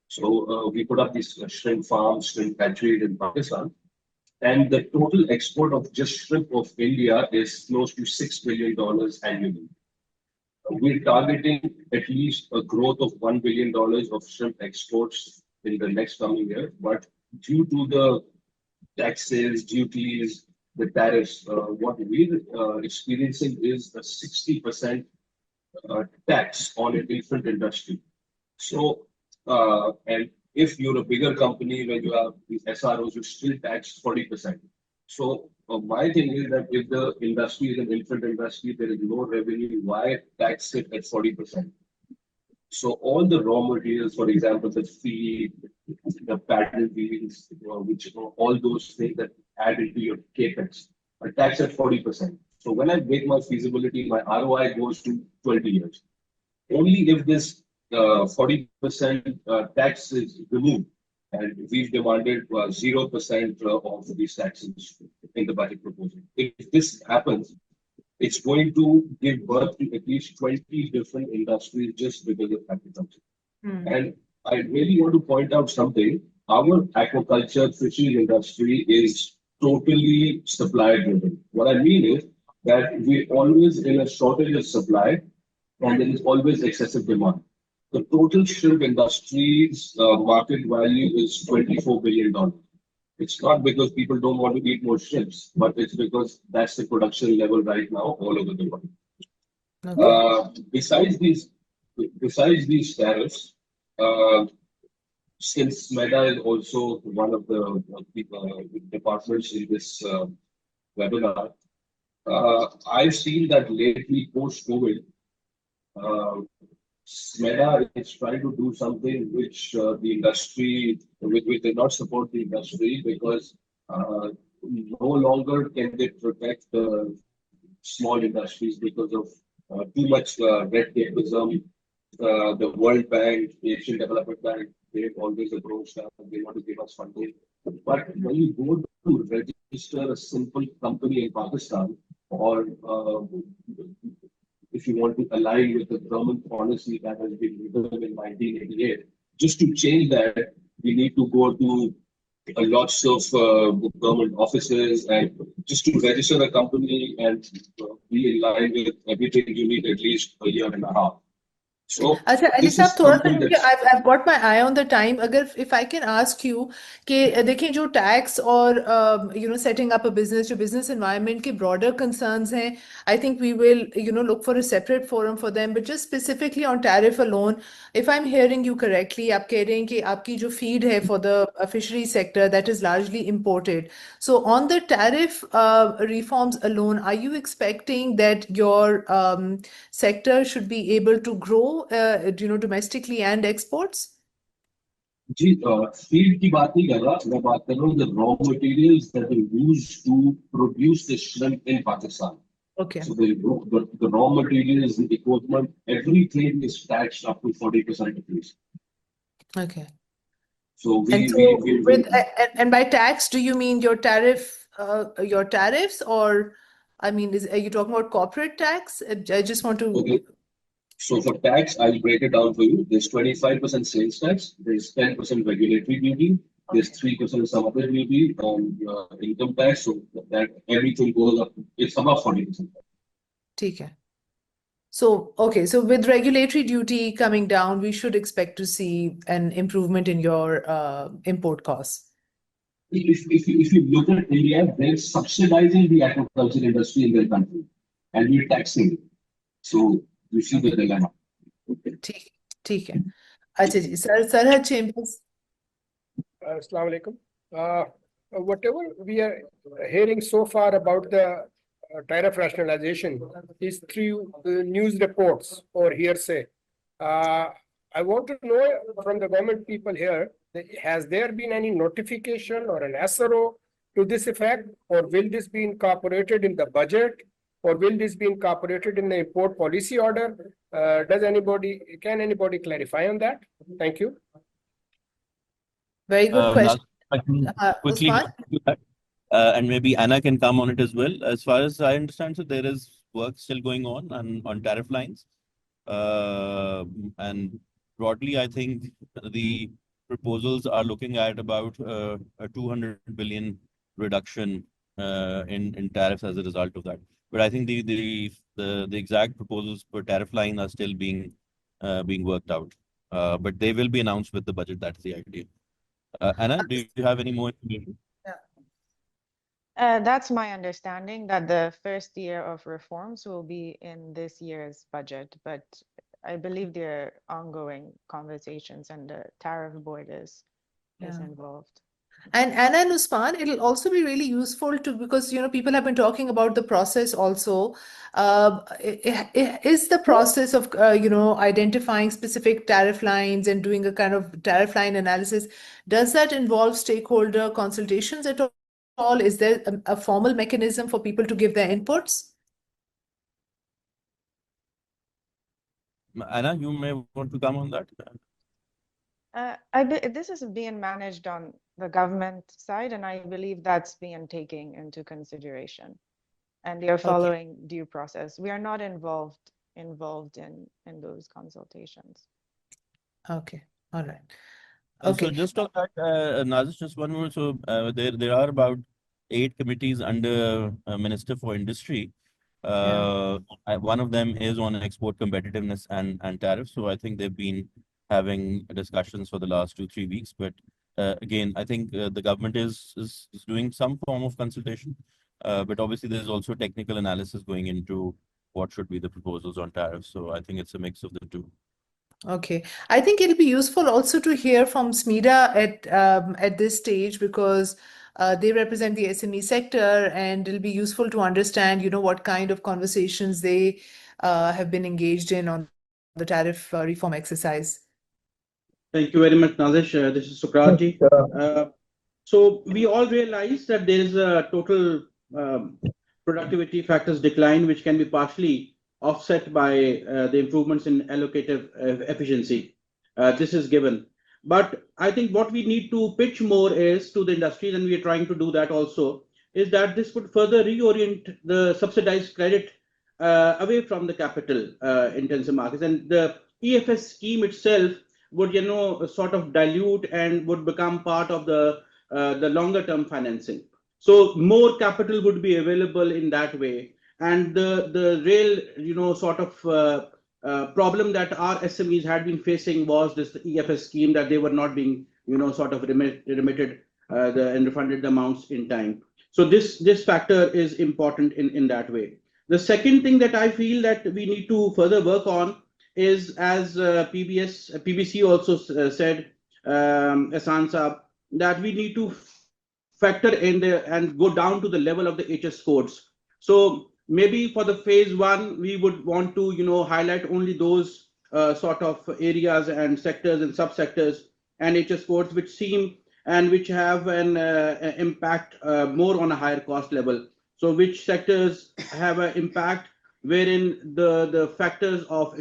So we put up these shrimp farms, shrimp hatcheries in Pakistan, and the total export of just shrimp of India is close to $6 billion annually. We're targeting at least a growth of $1 billion of shrimp exports in the next coming year, but due to the taxes, duties, the tariffs, what we're experiencing is a 60% tax on an infant industry. So, and if you're a bigger company, when you have these SROs, you're still taxed 40%. So, my thing is that if the industry is an infant industry, there is no revenue, why tax it at 40%? So, all the raw materials, for example, the feed, the paddle wheels, all those things that add into your capex are taxed at 40%. So, when I make my feasibility, my ROI goes to 20 years. Only if this 40% tax is removed, and we've demanded 0% of these taxes in the budget proposal. If this happens, it's going to give birth to at least 20 different industries just because of agriculture. And I really want to point out something. Our aquaculture fishing industry is totally supply driven. What I mean is that we're always in a shortage of supply and there is always excessive demand. The total shrimp industry's market value is $24 billion. It's not because people don't want to eat more shrimps, but it's because that's the production level right now all over the world. Okay. Besides these tariffs, since MEDA is also one of the departments in this webinar, I've seen that lately post-COVID, MEDA is trying to do something which the industry, which did not support the industry because no longer can they protect the small industries because of too much red tapeism. The World Bank, the Asian Development Bank, they've always approached us and they want to give us funding. But when you go to register a simple company in Pakistan, or if you want to align with the government policy that has been written in 1988, just to change that, we need to go to lots of government offices, and just to register a company and be in line with everything, you need at least a year and a half. So this is something that's... I've got my eye on the time. If I can ask you, देखें जो tax और setting up a business, जो business environment के broader concerns हैं, I think we will look for a separate forum for them. But just specifically on tariff alone, if I'm hearing you correctly, आप कह रहे हैं कि आपकी जो feed है for the fishery sector that is largely imported. So on the tariff reforms alone, are you expecting that your sector should be able to grow domestically and exports? जी, feed की बात नहीं कर रहा, मैं बात कर रहा हूँ the raw materials that are used to produce the shrimp in Pakistan. Okay. So the raw materials, the equipment, everything is taxed up to 40% at least. Okay. So and by tax, do you mean your tariffs, or I mean, are you talking about corporate tax? I just want to. Okay. So for tax, I'll break it down for you. There's 25% sales tax, there's 10% regulatory duty, there's 3% some other duty on income tax. So that everything goes up, it's about 40%. Okay. So, okay, so with regulatory duty coming down, we should expect to see an improvement in your import costs. If you look at India, they're subsidizing the agriculture industry in their country, and we're taxing it. So you see the dilemma. ठीक है. अच्छा जी, Sarhad Chambers. Assalamu alaikum. Whatever we are hearing so far about the tariff rationalization is through news reports or hearsay. I want to know from the government people here, has there been any notification or an SRO to this effect, or will this be incorporated in the budget, or will this be incorporated in the import policy order? Can anybody clarify on that? Thank you. Very good question. I can quickly Usman? do that. And maybe Anna can come on it as well. As far as I understand, so there is work still going on tariff lines. And broadly, I think the proposals are looking at about a 200 billion reduction in tariffs as a result of that. But I think the exact proposals per tariff line are still being worked out. But they will be announced with the budget. That's the idea. Anna, do you have any more information? That's my understanding, that the first year of reforms will be in this year's budget, but I believe there are ongoing conversations and the tariff board is involved. And Anna and Usman, it'll also be really useful because people have been talking about the process also. Is the process of identifying specific tariff lines and doing a kind of tariff line analysis, does that involve stakeholder consultations at all? Is there a formal mechanism for people to give their inputs? Anna, you may want to come on that. This is being managed on the government side, and I believe that's being taken into consideration, and they are following due process. We are not involved in those consultations. Okay, all right. So just on that, Nazish, just one more. So there are about 8 committees under Minister for Industry. One of them is on export competitiveness and tariffs. So I think they've been having discussions for the last 2-3 weeks. But again, I think the government is doing some form of consultation. But obviously, there's also technical analysis going into what should be the proposals on tariffs. So I think it's a mix of the two. Okay, I think it'll be useful also to hear from SMEDA at this stage, because they represent the SME sector, and it'll be useful to understand, what kind of conversations they have been engaged in on the tariff reform exercise. Thank you very much, Nazish. This is Sukratji. So we all realize that there is a total productivity factors decline, which can be partially offset by the improvements in allocative efficiency. This is given. But I think what we need to pitch more is to the industries, and we are trying to do that also, is that this would further reorient the subsidized credit away from the capital intensive markets. And the EFS scheme itself would, sort of dilute and would become part of the longer term financing. So more capital would be available in that way. And the real, sort of problem that our SMEs had been facing was this EFS scheme, that they were not being, sort of remitted and refunded the amounts in time. So this factor is important in that way. The second thing that I feel that we need to further work on is, as PBC also said, Ahsan Saab, that we need to factor in and go down to the level of the HS codes. So maybe for the phase 1, we would want to, highlight only those sort of areas and sectors and subsectors and HS codes which seem and which have an impact more on a higher cost level. So which sectors have an impact wherein the factors of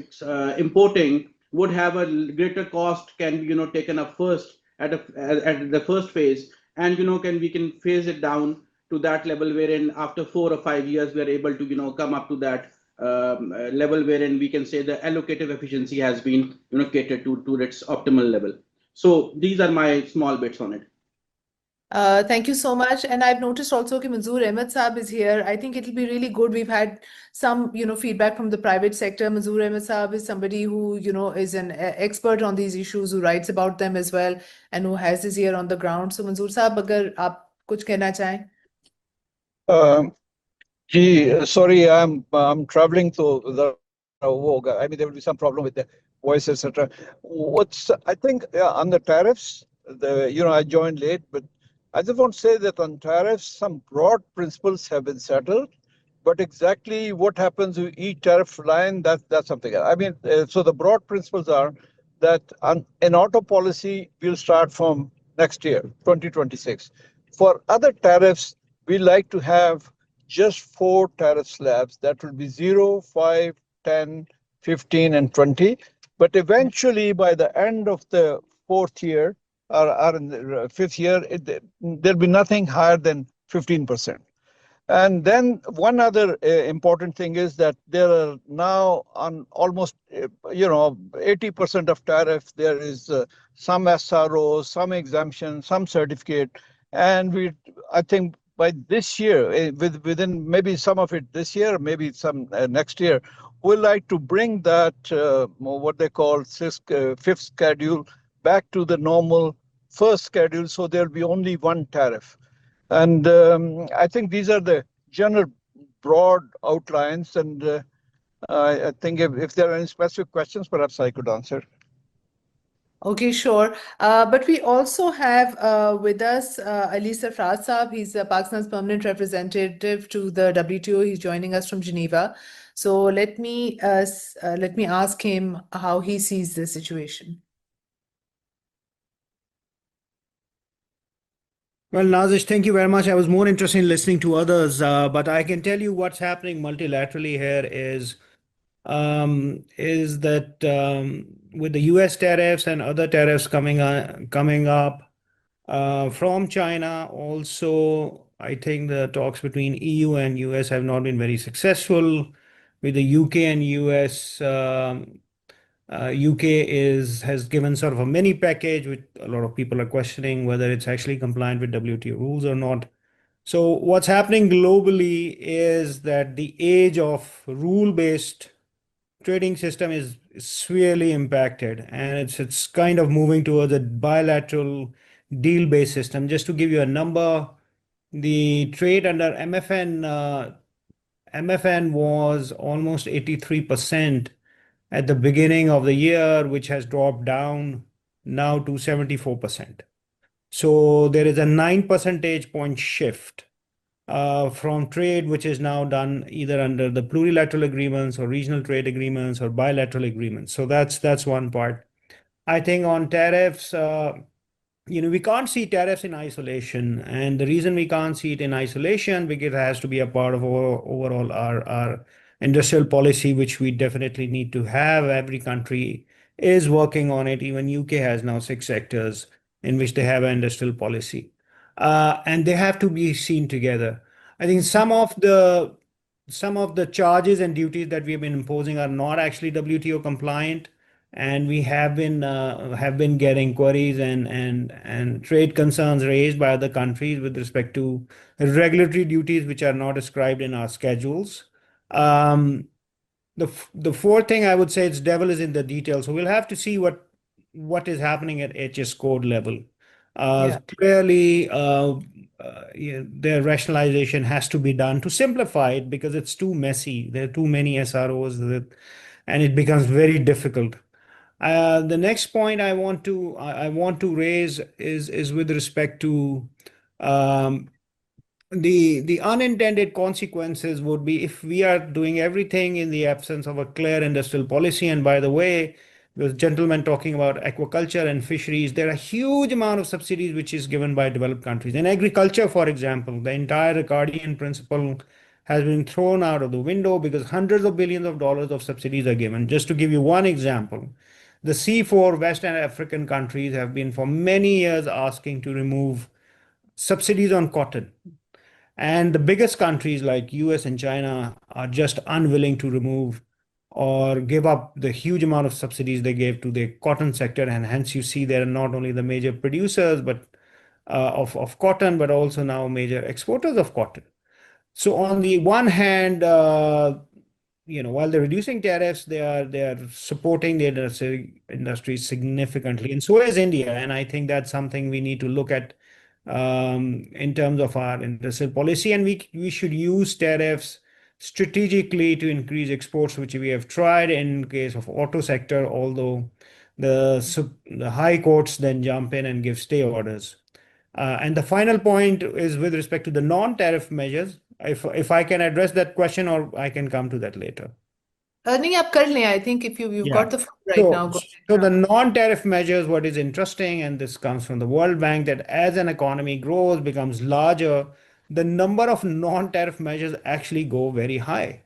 importing would have a greater cost, can be, taken up first at the first phase, and we can phase it down to that level wherein after 4 or 5 years we are able to come up to that level wherein we can say the allocative efficiency has been catered to its optimal level. So these are my small bits on it. Thank you so much. And I've noticed also that Manzoor Ahmed Saab is here. I think it'll be really good. We've had some, feedback from the private sector. Manzoor Ahmed Saab is somebody who, is an expert on these issues, who writes about them as well, and who has his ear on the ground. So Manzoor Saab, agar aap kuch kehna chahein? Sorry, I'm traveling, so I mean there will be some problem with the voice, etc. I think on the tariffs, I joined late, but I just want to say that on tariffs, some broad principles have been settled, but exactly what happens with each tariff line, that's something else. I mean, so the broad principles are that in auto policy, we'll start from next year, 2026. For other tariffs, we like to have just 4 tariff slabs. That will be 0, 5, 10, 15, and 20. But eventually, by the end of the 4th year or in the 5th year, there'll be nothing higher than 15%. And then one other important thing is that there are now on almost 80% of tariff, there is some SRO, some exemption, some certificate. And I think by this year, within maybe some of it this year, maybe some next year, we'd like to bring that, what they call fifth schedule, back to the normal first schedule. So there'll be only one tariff. And I think these are the general broad outlines. And I think if there are any specific questions, perhaps I could answer. Okay, sure. But we also have with us Ali Sarfraz Saab. He's Pakistan's permanent representative to the WTO. He's joining us from Geneva. So let me ask him how he sees the situation. Well, Nazish, thank you very much. I was more interested in listening to others, but I can tell you what's happening multilaterally here is that with the US tariffs and other tariffs coming up from China, also, I think the talks between EU and US have not been very successful. With the UK and US, UK has given sort of a mini package, which a lot of people are questioning whether it's actually compliant with WTO rules or not. So what's happening globally is that the age of rule-based trading system is severely impacted, and it's kind of moving towards a bilateral deal-based system. Just to give you a number, the trade under MFN was almost 83% at the beginning of the year, which has dropped down now to 74%. So there is a 9 percentage point shift from trade, which is now done either under the plurilateral agreements or regional trade agreements or bilateral agreements. So that's one part. I think on tariffs, we can't see tariffs in isolation. And the reason we can't see it in isolation, because it has to be a part of overall our industrial policy, which we definitely need to have. Every country is working on it. Even UK has now 6 sectors in which they have an industrial policy. And they have to be seen together. I think some of the charges and duties that we have been imposing are not actually WTO compliant, and we have been getting queries and trade concerns raised by other countries with respect to regulatory duties which are not described in our schedules. The fourth thing I would say is devil is in the details. So we'll have to see what is happening at HS code level. Clearly, their rationalization has to be done to simplify it because it's too messy. There are too many SROs and it becomes very difficult. The next point I want to raise is with respect to the unintended consequences would be if we are doing everything in the absence of a clear industrial policy. And by the way, the gentleman talking about aquaculture and fisheries, there are a huge amount of subsidies which is given by developed countries. In agriculture, for example, the entire Ricardian principle has been thrown out of the window because hundreds of billions of dollars of subsidies are given. Just to give you one example, the C4 West African countries have been for many years asking to remove subsidies on cotton. And the biggest countries like US and China are just unwilling to remove or give up the huge amount of subsidies they gave to the cotton sector. And hence you see they're not only the major producers of cotton, but also now major exporters of cotton. So on the one hand, while they're reducing tariffs, they are supporting the industry significantly. And so is India. And I think that's something we need to look at in terms of our industrial policy, and we should use tariffs strategically to increase exports, which we have tried in case of auto sector, although the high courts then jump in and give stay orders. And the final point is with respect to the non-tariff measures. If I can address that question, or I can come to that later. नहीं आप कर लें. I think if you've Yeah. got the floor right now, go So ahead. the non-tariff measures, what is interesting, and this comes from the World Bank, that as an economy grows, becomes larger, the number of non-tariff measures actually go very high.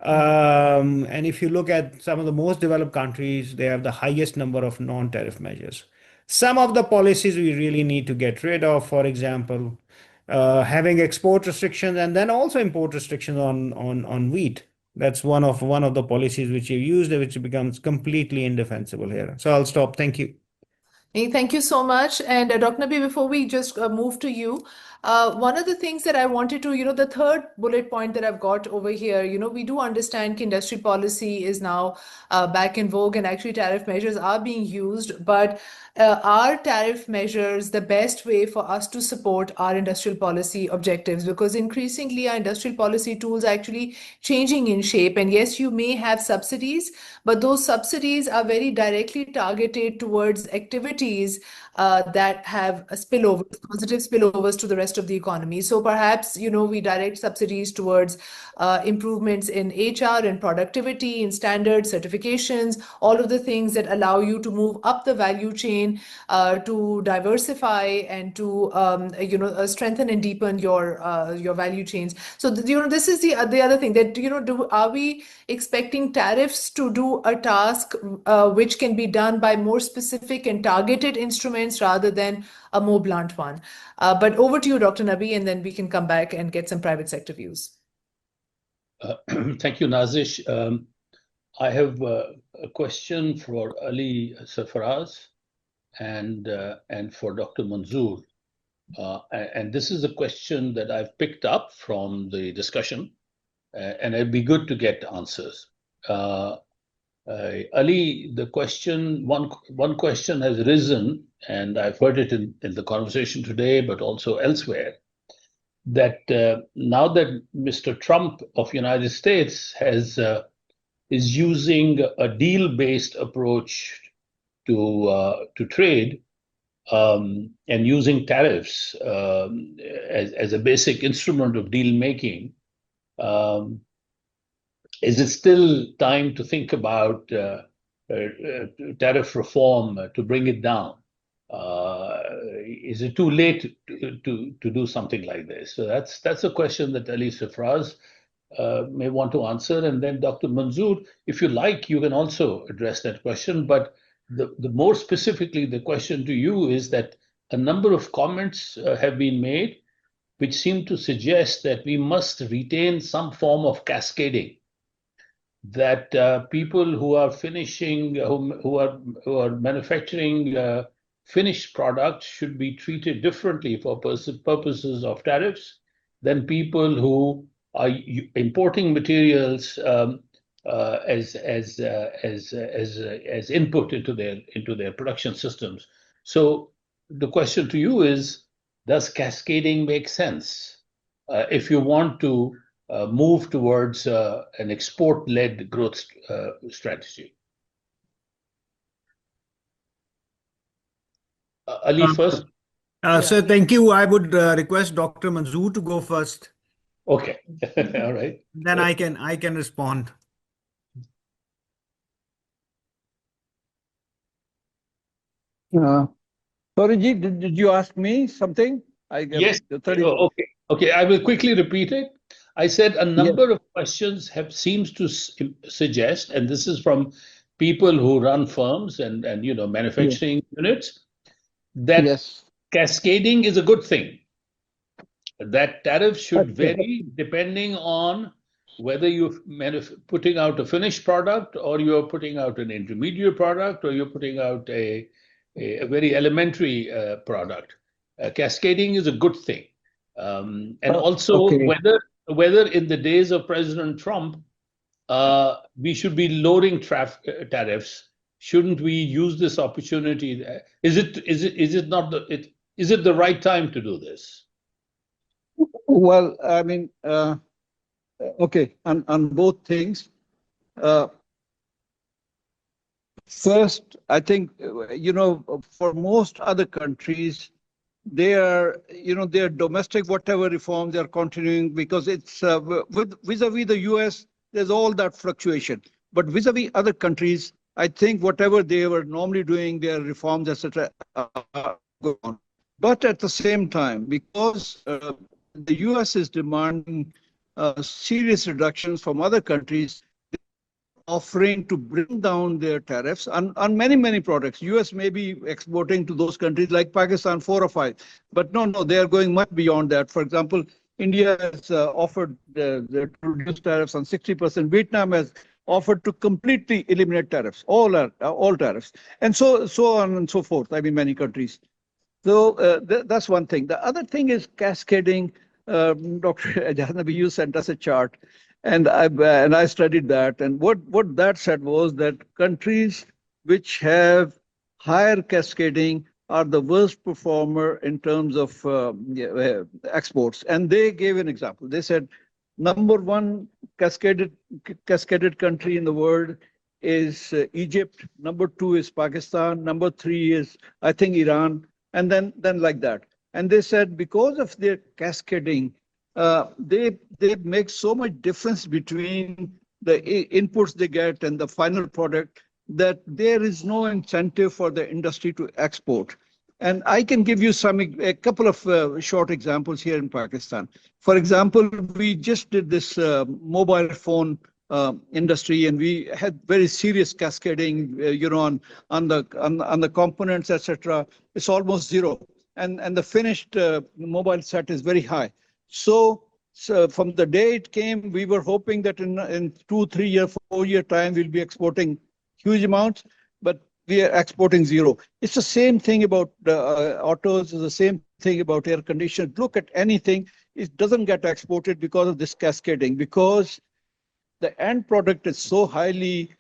And if you look at some of the most developed countries, they have the highest number of non-tariff measures. Some of the policies we really need to get rid of, for example, having export restrictions and then also import restrictions on wheat. That's one of the policies which you used, which becomes completely indefensible here. So I'll stop. Thank you. Hey, thank you so much. And Dr. Nabi, before we just move to you, one of the things that I wanted to, the third bullet point that I've got over here, we do understand industry policy is now back in vogue and actually tariff measures are being used, but are tariff measures the best way for us to support our industrial policy objectives? Because increasingly our industrial policy tools are actually changing in shape. And yes, you may have subsidies, but those subsidies are very directly targeted towards activities that have a positive spillovers to the rest of the economy. So perhaps, we direct subsidies towards improvements in HR and productivity, in standards, certifications, all of the things that allow you to move up the value chain, to diversify and to, strengthen and deepen your value chains. So, this is the other thing that, are we expecting tariffs to do a task which can be done by more specific and targeted instruments rather than a more blunt one? But over to you, Dr. Nabi, and then we can come back and get some private sector views. Thank you, Nazish. I have a question for Ali Sarfaraz and for Dr. Manzoor. And this is a question that I've picked up from the discussion, and it'd be good to get answers. Ali, the question, one question has risen, and I've heard it in the conversation today, but also elsewhere, that now that Mr. Trump of United States is using a deal-based approach to trade, and using tariffs as a basic instrument of deal making, is it still time to think about tariff reform to bring it down? Is it too late to do something like this? So that's a question that Ali Sarfaraz may want to answer. And then Dr. Manzoor, if you like, you can also address that question. But the more specifically, the question to you is that a number of comments have been made which seem to suggest that we must retain some form of cascading, that people who are finishing, who are manufacturing finished products should be treated differently for purposes of tariffs than people who are importing materials as input into their production systems. So the question to you is, does cascading make sense if you want to move towards an export-led growth strategy? Ali first. So thank you. I would request Dr. Manzoor to go first. Okay. All right. Then I can respond. Sorry, Ji, did you ask me something? Yes. Okay. I will quickly repeat it. I said a number of questions seems to suggest, and this is from people who run firms and manufacturing units, that cascading is a good thing. That tariffs should vary depending on whether you're putting out a finished product, or you're putting out an intermediate product, or you're putting out a very elementary product. Cascading is a good thing. And also whether in the days of President Trump, we should be lowering tariffs. Shouldn't we use this opportunity? Is it the right time to do this? Well, I mean, okay, on both things. First, I think, for most other countries, their domestic whatever reforms they are continuing, because it's vis-a-vis the US, there's all that fluctuation. But vis-a-vis other countries, I think whatever they were normally doing, their reforms, etc., are going on. But at the same time, because the US is demanding serious reductions from other countries, offering to bring down their tariffs on many, many products. US may be exporting to those countries like Pakistan 4 or 5, but no, they are going much beyond that. For example, India has offered to reduce tariffs on 60%. Vietnam has offered to completely eliminate tariffs, all tariffs, and so on and so forth. I mean, many countries. So that's one thing. The other thing is cascading. Dr. Jahnavi, you sent us a chart, and I studied that. And what that said was that countries which have higher cascading are the worst performer in terms of exports. And they gave an example. They said, number one cascaded country in the world is Egypt. Number two is Pakistan. Number three is, I think, Iran. And then like that. And they said because of their cascading, they make so much difference between the inputs they get and the final product that there is no incentive for the industry to export. And I can give you a couple of short examples here in Pakistan. For example, we just did this mobile phone industry, and we had very serious cascading, on the components, etc. It's almost zero, and the finished mobile set is very high. So from the day it came, we were hoping that in 2, 3 year, 4 year time, we'll be exporting huge amounts, but we are exporting zero. It's the same thing about autos. It's the same thing about air conditioners. Look at anything; it doesn't get exported because of this cascading, because the end product is so highly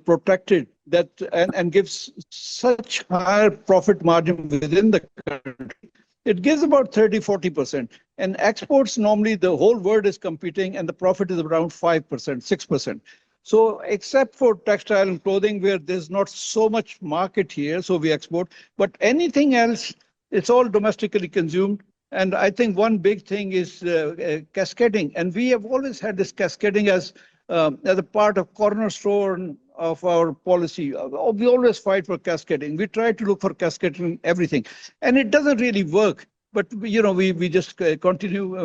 protected that and gives such higher profit margin within the country. It gives about 30–40%. And exports, normally the whole world is competing and the profit is around 5%, 6%. So except for textile and clothing, where there's not so much market here, so we export. But anything else, it's all domestically consumed. And I think one big thing is cascading. And we have always had this cascading as a part of cornerstone of our policy. We always fight for cascading. We try to look for cascading in everything, and it doesn't really work. But we just continue.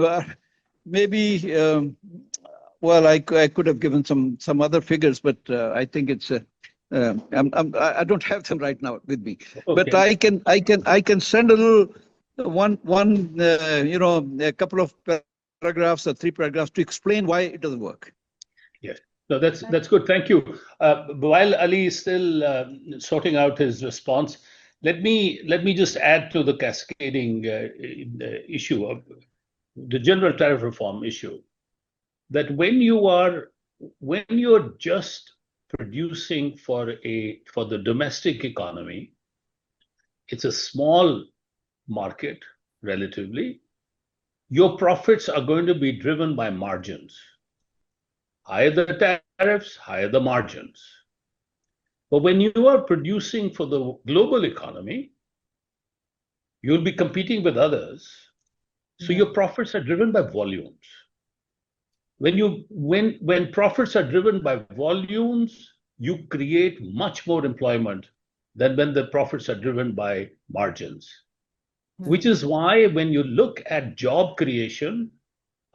Maybe well, I could have given some other figures, but I think it's I don't have them right now with me. Okay. But I can send a little a couple of paragraphs or 3 paragraphs to explain why it doesn't work. Yes, no, that's good. Thank you. While Ali is still sorting out his response, let me just add to the cascading issue of the general tariff reform issue, that when you're just producing for the domestic economy, it's a small market relatively. Your profits are going to be driven by margins. Higher the tariffs, higher the margins. But when you are producing for the global economy, you'll be competing with others. So your profits are driven by volumes. When profits are driven by volumes, you create much more employment than when the profits are driven by margins. Which is why when you look at job creation,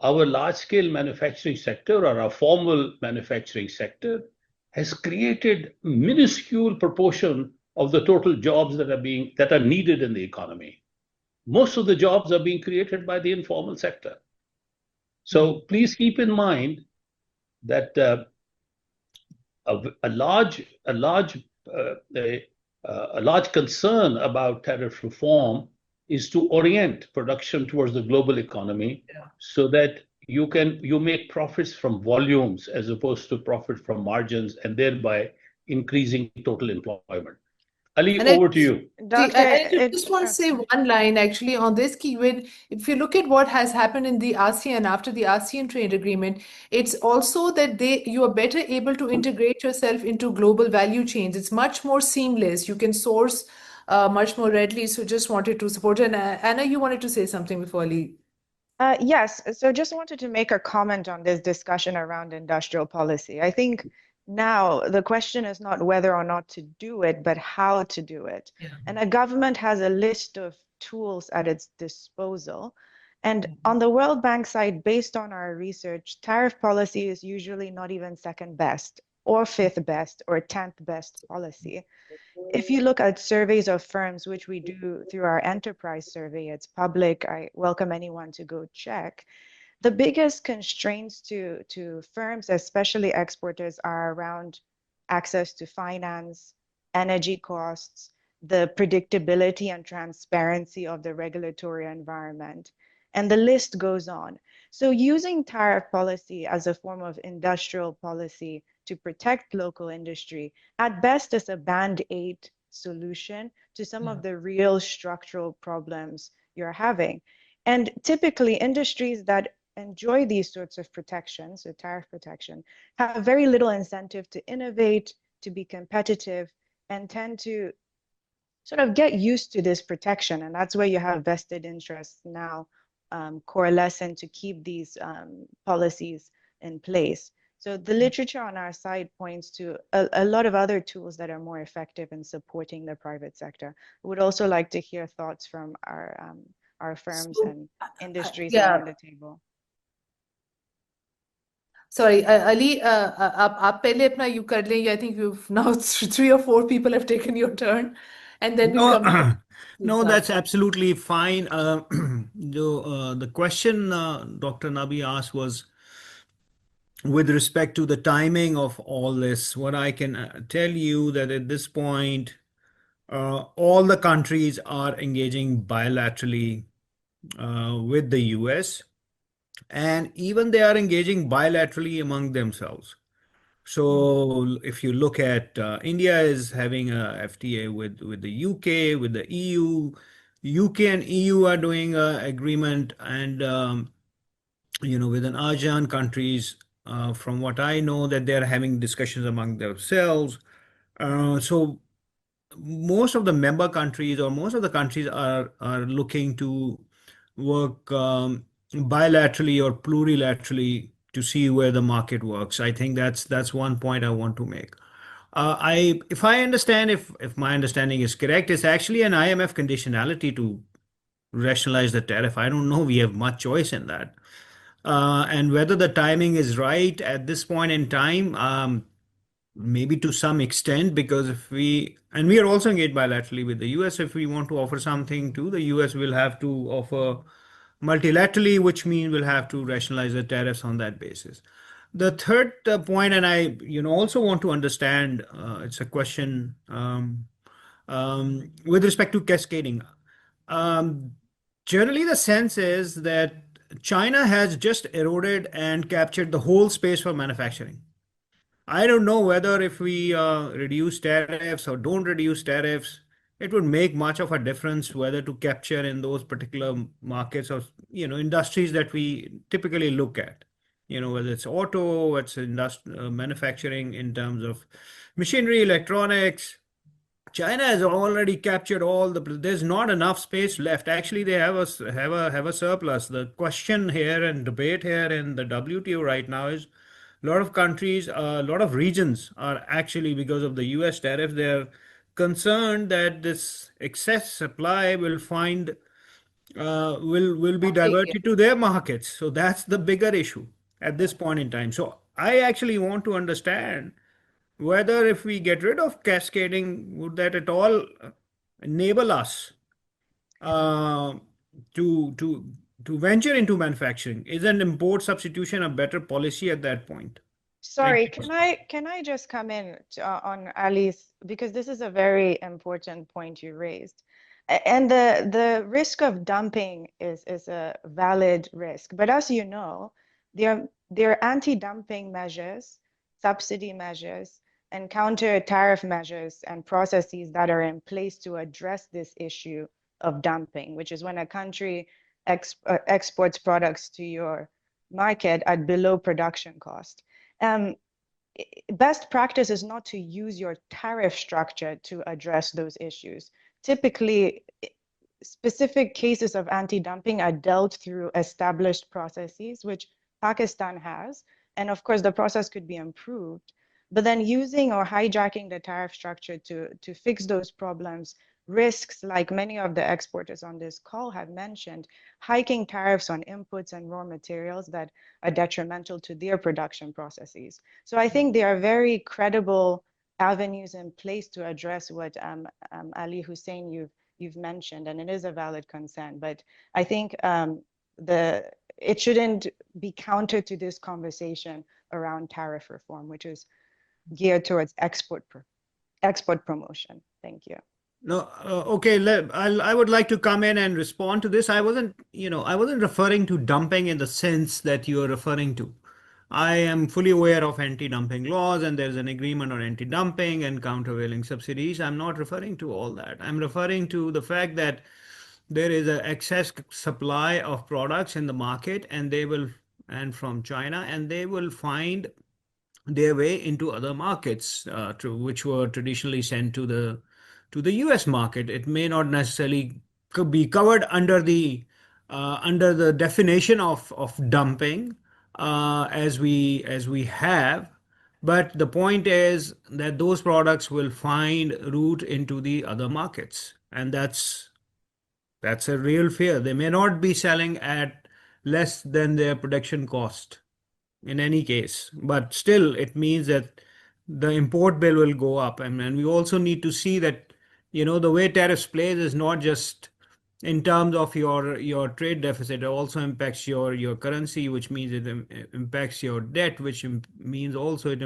our large-scale manufacturing sector, or our formal manufacturing sector, has created a minuscule proportion of the total jobs that are needed in the economy. Most of the jobs are being created by the informal sector. So please keep in mind that a large concern about tariff reform is to orient production towards the global economy, so that you make profits from volumes as opposed to profit from margins, and thereby increasing total employment. Ali, over to you. I just want to say one line actually on this key. If you look at what has happened in the ASEAN after the ASEAN trade agreement, it's also that you are better able to integrate yourself into global value chains. It's much more seamless. You can source much more readily. So just wanted to support. And Anna, you wanted to say something before Ali. Yes, so just wanted to make a comment on this discussion around industrial policy. I think Now, the question is not whether or not to do it, but how to do it. Yeah. And a government has a list of tools at its disposal. And on the World Bank side, based on our research, tariff policy is usually not even second best or fifth best or 10th best policy. If you look at surveys of firms, which we do through our enterprise survey, it's public. I welcome anyone to go check. The biggest constraints to firms, especially exporters, are around access to finance, energy costs, the predictability and transparency of the regulatory environment, and the list goes on. So using tariff policy as a form of industrial policy to protect local industry, at best is a band-aid solution to some of the real structural problems you're having. And typically industries that enjoy these sorts of protections, so tariff protection, have very little incentive to innovate, to be competitive, and tend to sort of get used to this protection. And that's where you have vested interests now coalescing to keep these policies in place. So the literature on our side points to a lot of other tools that are more effective in supporting the private sector. I would also like to hear thoughts from our firms and industries around the table. Sorry, Ali, आप पहले अपना you कर लें. I think you've now 3 or 4 people have taken your turn, and then we'll come back. No, that's absolutely fine. The question Dr. Nabi asked was with respect to the timing of all this. What I can tell you that at this point, all the countries are engaging bilaterally with the US, and even they are engaging bilaterally among themselves. So if you look at India is having a FTA with the UK, with the EU, UK and EU are doing an agreement, and within ASEAN countries, from what I know, that they're having discussions among themselves. So most of the member countries or most of the countries are looking to work bilaterally or plurilaterally to see where the market works. I think that's one point I want to make. If I understand, if my understanding is correct, it's actually an IMF conditionality to rationalize the tariff. I don't know we have much choice in that. And whether the timing is right at this point in time, maybe to some extent, because we are also engaged bilaterally with the US. If we want to offer something to the US, we'll have to offer multilaterally, which means we'll have to rationalize the tariffs on that basis. The third point, and I also want to understand, it's a question with respect to cascading. Generally, the sense is that China has just eroded and captured the whole space for manufacturing. I don't know whether if we reduce tariffs or don't reduce tariffs, it would make much of a difference whether to capture in those particular markets or industries that we typically look at. Whether it's auto, it's manufacturing in terms of machinery, electronics. China has already captured all there's not enough space left. Actually, they have a surplus. The question here and debate here in the WTO right now is a lot of countries, a lot of regions are actually, because of the US tariff, they're concerned that this excess supply will be diverted to their markets. So that's the bigger issue at this point in time. So I actually want to understand whether if we get rid of cascading, would that at all enable us to venture into manufacturing? Is an import substitution a better policy at that point? Sorry, can I just come in on Ali's, because this is a very important point you raised. And the risk of dumping is a valid risk. But as you know, there are anti-dumping measures, subsidy measures, and counter tariff measures and processes that are in place to address this issue of dumping, which is when a country exports products to your market at below production cost. Best practice is not to use your tariff structure to address those issues. Typically, specific cases of anti-dumping are dealt through established processes, which Pakistan has. And of course, the process could be improved. But then using or hijacking the tariff structure to fix those problems risks, like many of the exporters on this call have mentioned, hiking tariffs on inputs and raw materials that are detrimental to their production processes. So I think there are very credible avenues in place to address what Ali Hussein you've mentioned, and it is a valid concern. But I think it shouldn't be counter to this conversation around tariff reform, which is geared towards export promotion. Thank you. No, okay. I would like to come in and respond to this. I wasn't referring to dumping in the sense that you are referring to. I am fully aware of anti-dumping laws, and there's an agreement on anti-dumping and countervailing subsidies. I'm not referring to all that. I'm referring to the fact that there is an excess supply of products in the market, and from China, and they will find their way into other markets, which were traditionally sent to the US market. It may not necessarily be covered under the definition of dumping as we have, but the point is that those products will find route into the other markets, and that's a real fear. They may not be selling at less than their production cost in any case, but still it means that the import bill will go up. And we also need to see that, the way tariffs plays is not just in terms of your trade deficit. It also impacts your currency, which means it impacts your debt, which means also it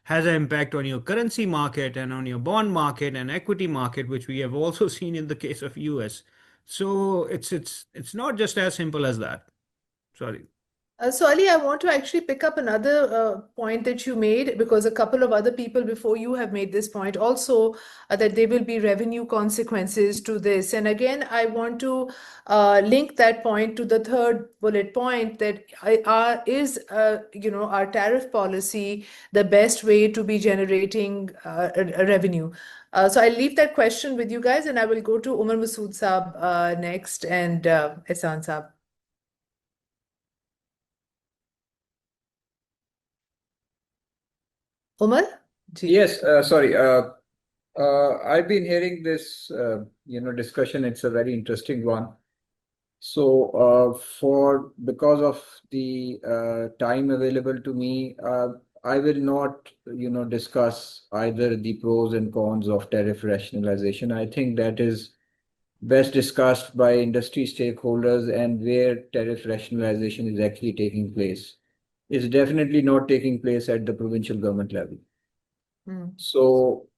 has an impact on your currency market and on your bond market and equity market, which we have also seen in the case of US. So it's not just as simple as that. Sorry. So Ali, I want to actually pick up another point that you made, because a couple of other people before you have made this point also, that there will be revenue consequences to this. And again, I want to link that point to the third bullet point, that our tariff policy the best way to be generating a revenue. So I'll leave that question with you guys, and I will go to Umar Masood Saab next, and Ehsan Saab. Umar? Yes, sorry. I've been hearing this, discussion. It's a very interesting one. So, because of the time available to me, I will not, discuss either the pros and cons of tariff rationalization. I think that is best discussed by industry stakeholders, and where tariff rationalization is actually taking place. It's definitely not taking place at the provincial government level. So,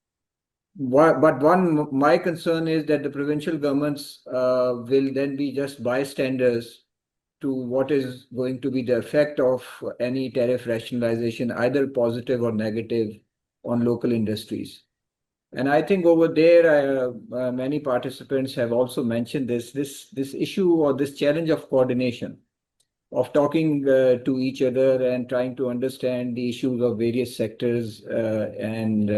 my concern is that the provincial governments will then be just bystanders to what is going to be the effect of any tariff rationalization, either positive or negative, on local industries. And I think over there, many participants have also mentioned this issue, or this challenge of coordination, of talking to each other and trying to understand the issues of various sectors, and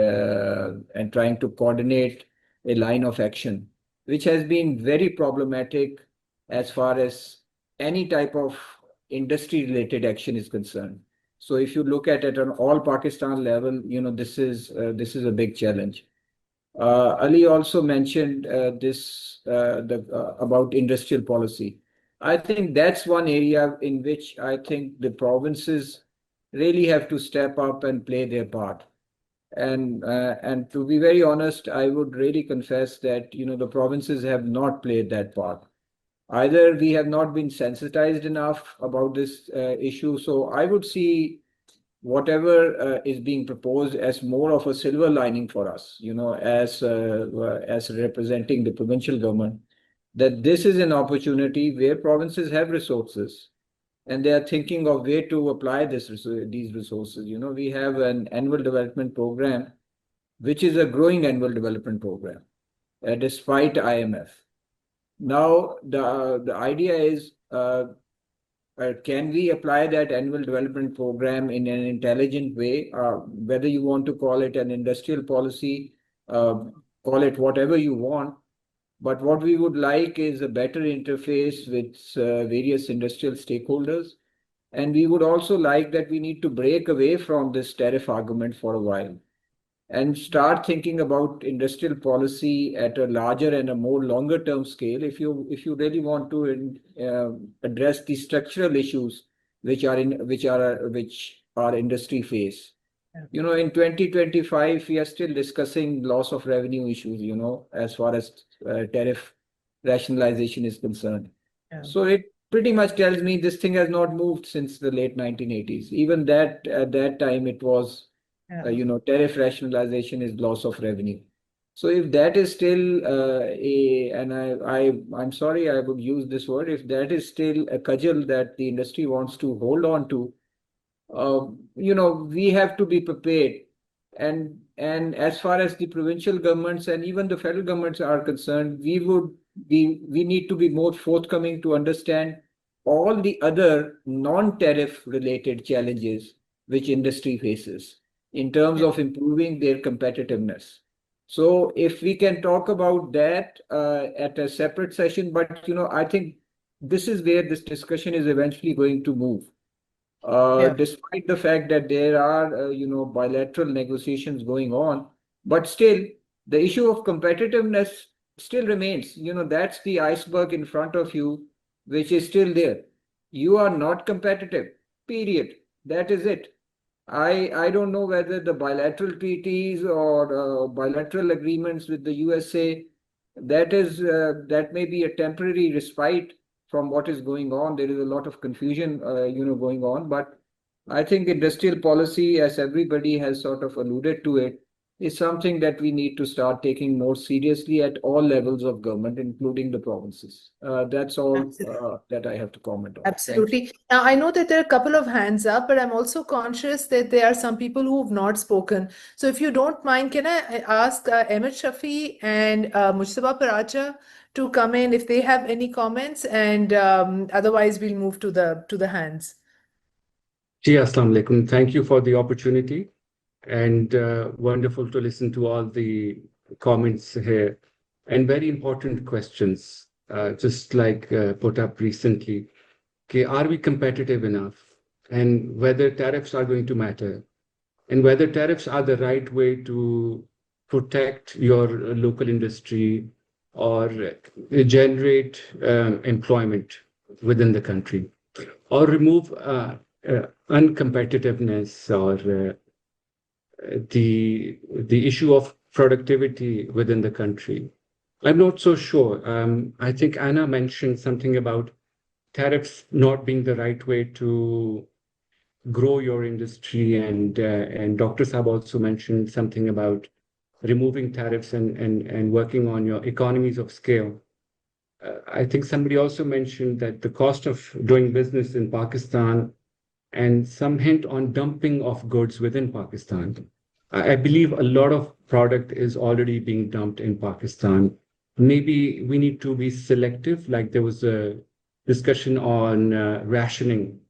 trying to coordinate a line of action, which has been very problematic as far as any type of industry-related action is concerned. So if you look at it on all Pakistan level, this is a big challenge. Ali also mentioned about industrial policy. I think that's one area in which I think the provinces really have to step up and play their part. And to be very honest, I would really confess that the provinces have not played that part. Either we have not been sensitized enough about this issue. So I would see whatever is being proposed as more of a silver lining for us, as representing the provincial government, that this is an opportunity where provinces have resources, and they are thinking of way to apply these resources. We have an annual development program, which is a growing annual development program, despite IMF. Now, the idea is, can we apply that annual development program in an intelligent way? Whether you want to call it an industrial policy, call it whatever you want. But what we would like is a better interface with various industrial stakeholders, And we would also like that we need to break away from this tariff argument for a while and start thinking about industrial policy at a larger and a more longer term scale if you really want to address the structural issues which our industry face. You know, in 2025 we are still discussing loss of revenue issues, you know, as far as tariff rationalization is concerned. So it pretty much tells me this thing has not moved since the late 1980s. Even that at that time it was you know, tariff rationalization is loss of revenue. So if that is still I'm sorry I would use this word, if that is still a cudgel that the industry wants to hold on to, you know, we have to be prepared. And as far as the provincial governments and even the federal governments are concerned, we need to be more forthcoming to understand all the other non-tariff related challenges which industry faces in terms of improving their competitiveness. So if we can talk about that at a separate session, but you know, I think this is where this discussion is eventually going to move. Despite the fact that there are, you know, bilateral negotiations going on, but still the issue of competitiveness still remains. You know, that's the iceberg in front of you, which is still there. You are not competitive, period. That is it. I don't know whether the bilateral treaties or bilateral agreements with the USA, that may be a temporary respite from what is going on. There is a lot of confusion, you know, going on. But I think industrial policy, as everybody has sort of alluded to it, is something that we need to start taking more seriously at all levels of government, including the provinces. That's all that I have to comment on. Absolutely. Now, I know that there are a couple of hands up, but I'm also conscious that there are some people who have not spoken. So if you don't mind, can I ask Ahmed Shafi and Mujtaba Paracha to come in if they have any comments, and otherwise we'll move to the hands. Assalamu alaikum. Thank you for the opportunity, and wonderful to listen to all the comments here and very important questions, just like put up recently. Okay, are we competitive enough, and whether tariffs are going to matter, and whether tariffs are the right way to protect your local industry or generate employment within the country, or remove uncompetitiveness or the issue of productivity within the country. I'm not so sure. I think Anna mentioned something about tariffs not being the right way to grow your industry, and Dr. Saab also mentioned something about removing tariffs and working on your economies of scale. I think somebody also mentioned that the cost of doing business in Pakistan and some hint on dumping of goods within Pakistan. I believe a lot of product is already being dumped in Pakistan. Maybe we need to be selective, like there was a discussion on rationing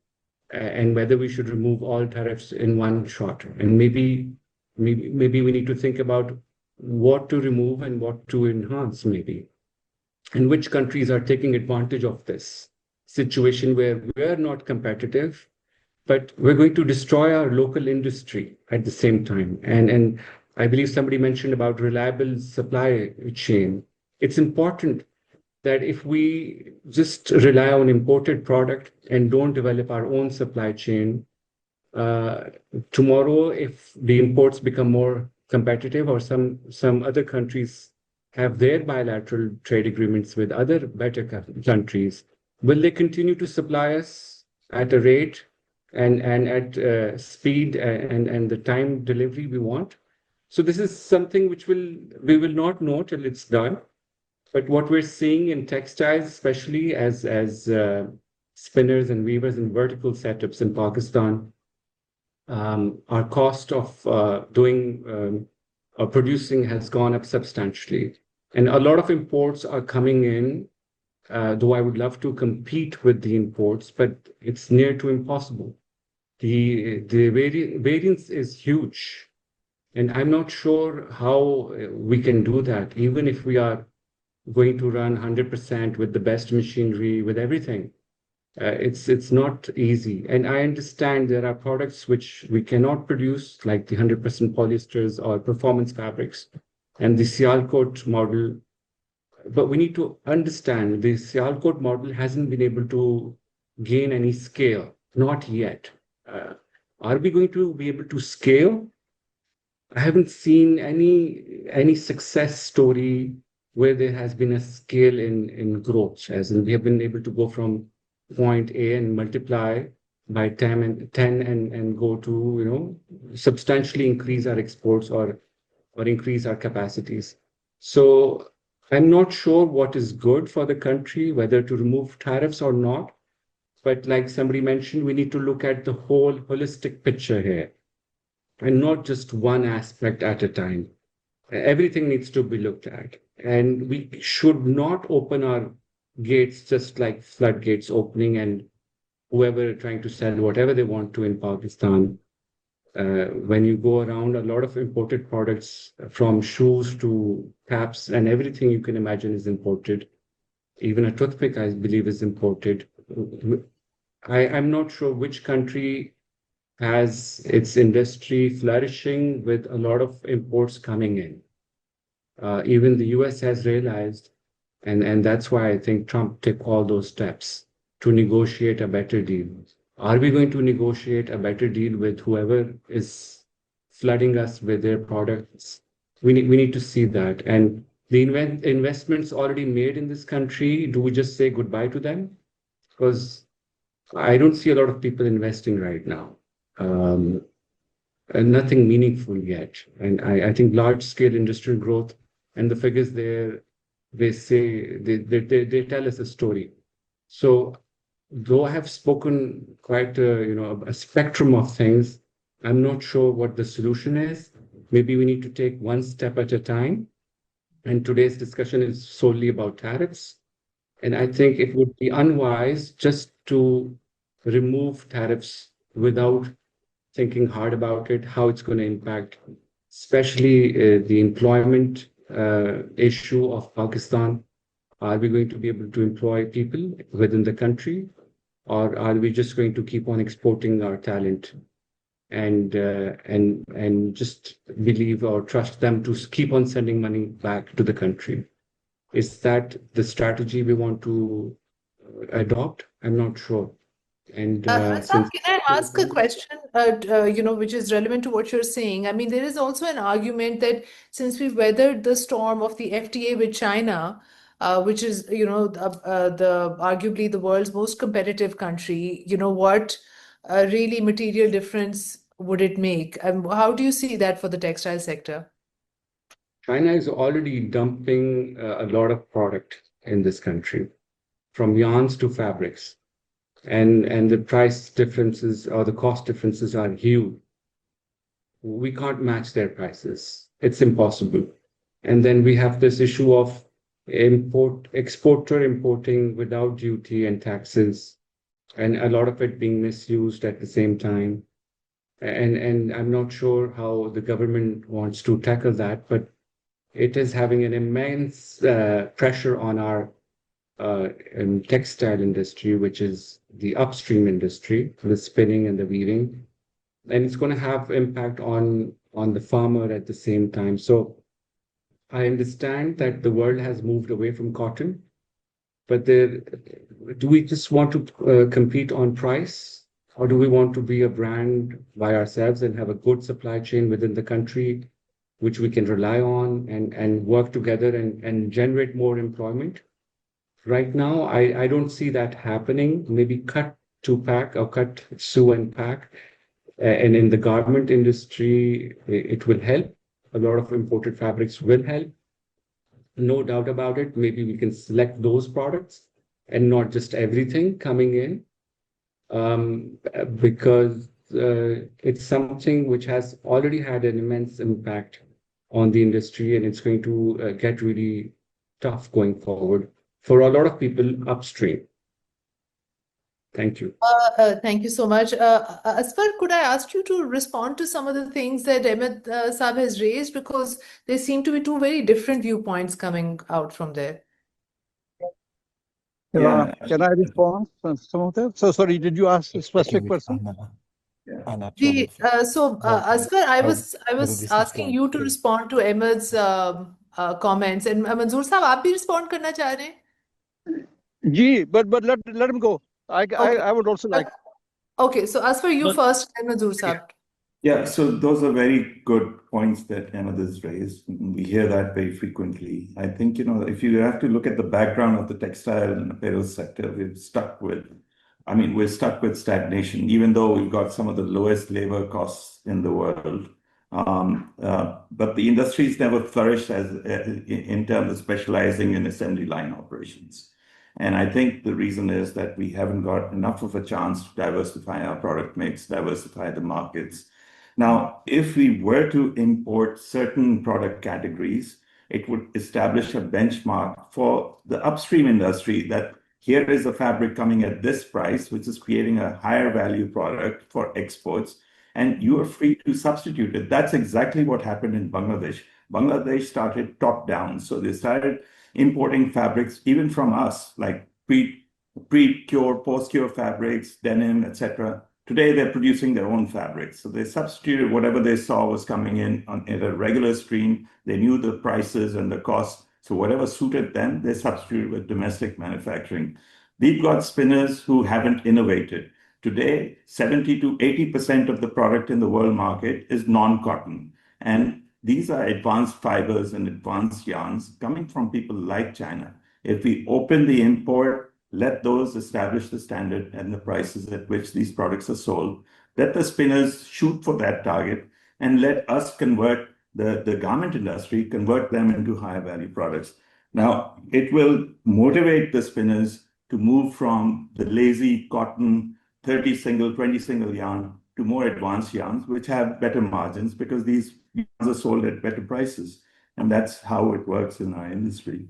and whether we should remove all tariffs in one shot. And maybe we need to think about what to remove and what to enhance, maybe. And which countries are taking advantage of this situation where we're not competitive, but we're going to destroy our local industry at the same time. And I believe somebody mentioned about reliable supply chain. It's important that if we just rely on imported product and don't develop our own supply chain, tomorrow, if the imports become more competitive or some other countries have their bilateral trade agreements with other better countries, will they continue to supply us at a rate and at speed and the time delivery we want? So this is something which we will not know till it's done. But what we're seeing in textiles, especially as spinners and weavers and vertical setups in Pakistan, our cost of producing has gone up substantially. And a lot of imports are coming in, though I would love to compete with the imports, but it's near to impossible. The variance is huge. And I'm not sure how we can do that, even if we are going to run 100% with the best machinery, with everything. It's not easy. And I understand there are products which we cannot produce, like the 100% polyesters or performance fabrics, and the Sialkot model. But we need to understand the Sialkot model hasn't been able to gain any scale, not yet. Are we going to be able to scale? I haven't seen any success story where there has been a scale in growth, as in we have been able to go from point A and multiply by 10 and go to, substantially increase our exports or increase our capacities. So I'm not sure what is good for the country, whether to remove tariffs or not. But like somebody mentioned, we need to look at the whole holistic picture here and not just one aspect at a time. Everything needs to be looked at. And we should not open our gates just like floodgates opening and whoever trying to sell whatever they want to in Pakistan. When you go around, a lot of imported products from shoes to caps and everything you can imagine is imported. Even a toothpick, I believe, is imported. I'm not sure which country has its industry flourishing with a lot of imports coming in. Even the US has realized, and that's why I think Trump took all those steps to negotiate a better deal. Are we going to negotiate a better deal with whoever is flooding us with their products? We need to see that. And the investments already made in this country, do we just say goodbye to them? Because I don't see a lot of people investing right now. And nothing meaningful yet. And I think large-scale industrial growth and the figures there, they say, they tell us a story. So though I have spoken quite a spectrum of things, I'm not sure what the solution is. Maybe we need to take one step at a time. And today's discussion is solely about tariffs. And I think it would be unwise just to remove tariffs without thinking hard about it, how it's going to impact, especially the employment issue of Pakistan. Are we going to be able to employ people within the country, or are we just going to keep on exporting our talent and just believe or trust them to keep on sending money back to the country? Is that the strategy we want to adopt? I'm not sure. And Asaf, can I ask a question, which is relevant to what you're saying? I mean, there is also an argument that since we've weathered the storm of the FTA with China, which is, the arguably the world's most competitive country, what really material difference would it make? And how do you see that for the textile sector? China is already dumping a lot of product in this country, from yarns to fabrics. And the price differences or the cost differences are huge. We can't match their prices. It's impossible. And then we have this issue of exporter importing without duty and taxes, and a lot of it being misused at the same time. And I'm not sure how the government wants to tackle that, but it is having an immense pressure on our textile industry, which is the upstream industry, the spinning and the weaving, and it's going to have impact on the farmer at the same time. So I understand that the world has moved away from cotton, but do we just want to compete on price, or do we want to be a brand by ourselves and have a good supply chain within the country, which we can rely on and work together and generate more employment? Right now, I don't see that happening. Maybe cut to pack or cut sew and pack. And in the garment industry, it will help. A lot of imported fabrics will help. No doubt about it. Maybe we can select those products and not just everything coming in, because it's something which has already had an immense impact on the industry, and it's going to get really tough going forward for a lot of people upstream. Thank you. Thank you so much. Asfar, could I ask you to respond to some of the things that Ahmed Saab has raised, because there seem to be two very different viewpoints coming out from there. Can I respond to some of them? So sorry, did you ask a specific person? Asghar, I was asking you to respond to Ahmed's comments, and Manzoor Sahab, आप भी respond करना चाह रहे हैं? Gee, but let him go. I would also like. Okay, so as for you first, and Manzoor Sahab. Yeah, so those are very good points that Ahmed has raised. We hear that very frequently. I think, if you have to look at the background of the textile and apparel sector, we're stuck with stagnation, even though we've got some of the lowest labor costs in the world. But the industry's never flourished in terms of specializing in assembly line operations. And I think the reason is that we haven't got enough of a chance to diversify our product mix, diversify the markets. Now, if we were to import certain product categories, it would establish a benchmark for the upstream industry that here is a fabric coming at this price, which is creating a higher value product for exports, and you are free to substitute it. That's exactly what happened in Bangladesh. Bangladesh started top down. So they started importing fabrics, even from us, like pre-cure, post-cure fabrics, denim, etc. Today, they're producing their own fabrics. So they substituted whatever they saw was coming in at a regular stream. They knew the prices and the costs. So whatever suited them, they substituted with domestic manufacturing. We've got spinners who haven't innovated. Today, 70 to 80% of the product in the world market is non-cotton. And these are advanced fibers and advanced yarns coming from people like China. If we open the import, let those establish the standard and the prices at which these products are sold. Let the spinners shoot for that target and let us convert the garment industry, convert them into higher value products. Now, it will motivate the spinners to move from the lazy cotton 30 single, 20 single yarn to more advanced yarns, which have better margins because these yarns are sold at better prices. And that's how it works in our industry.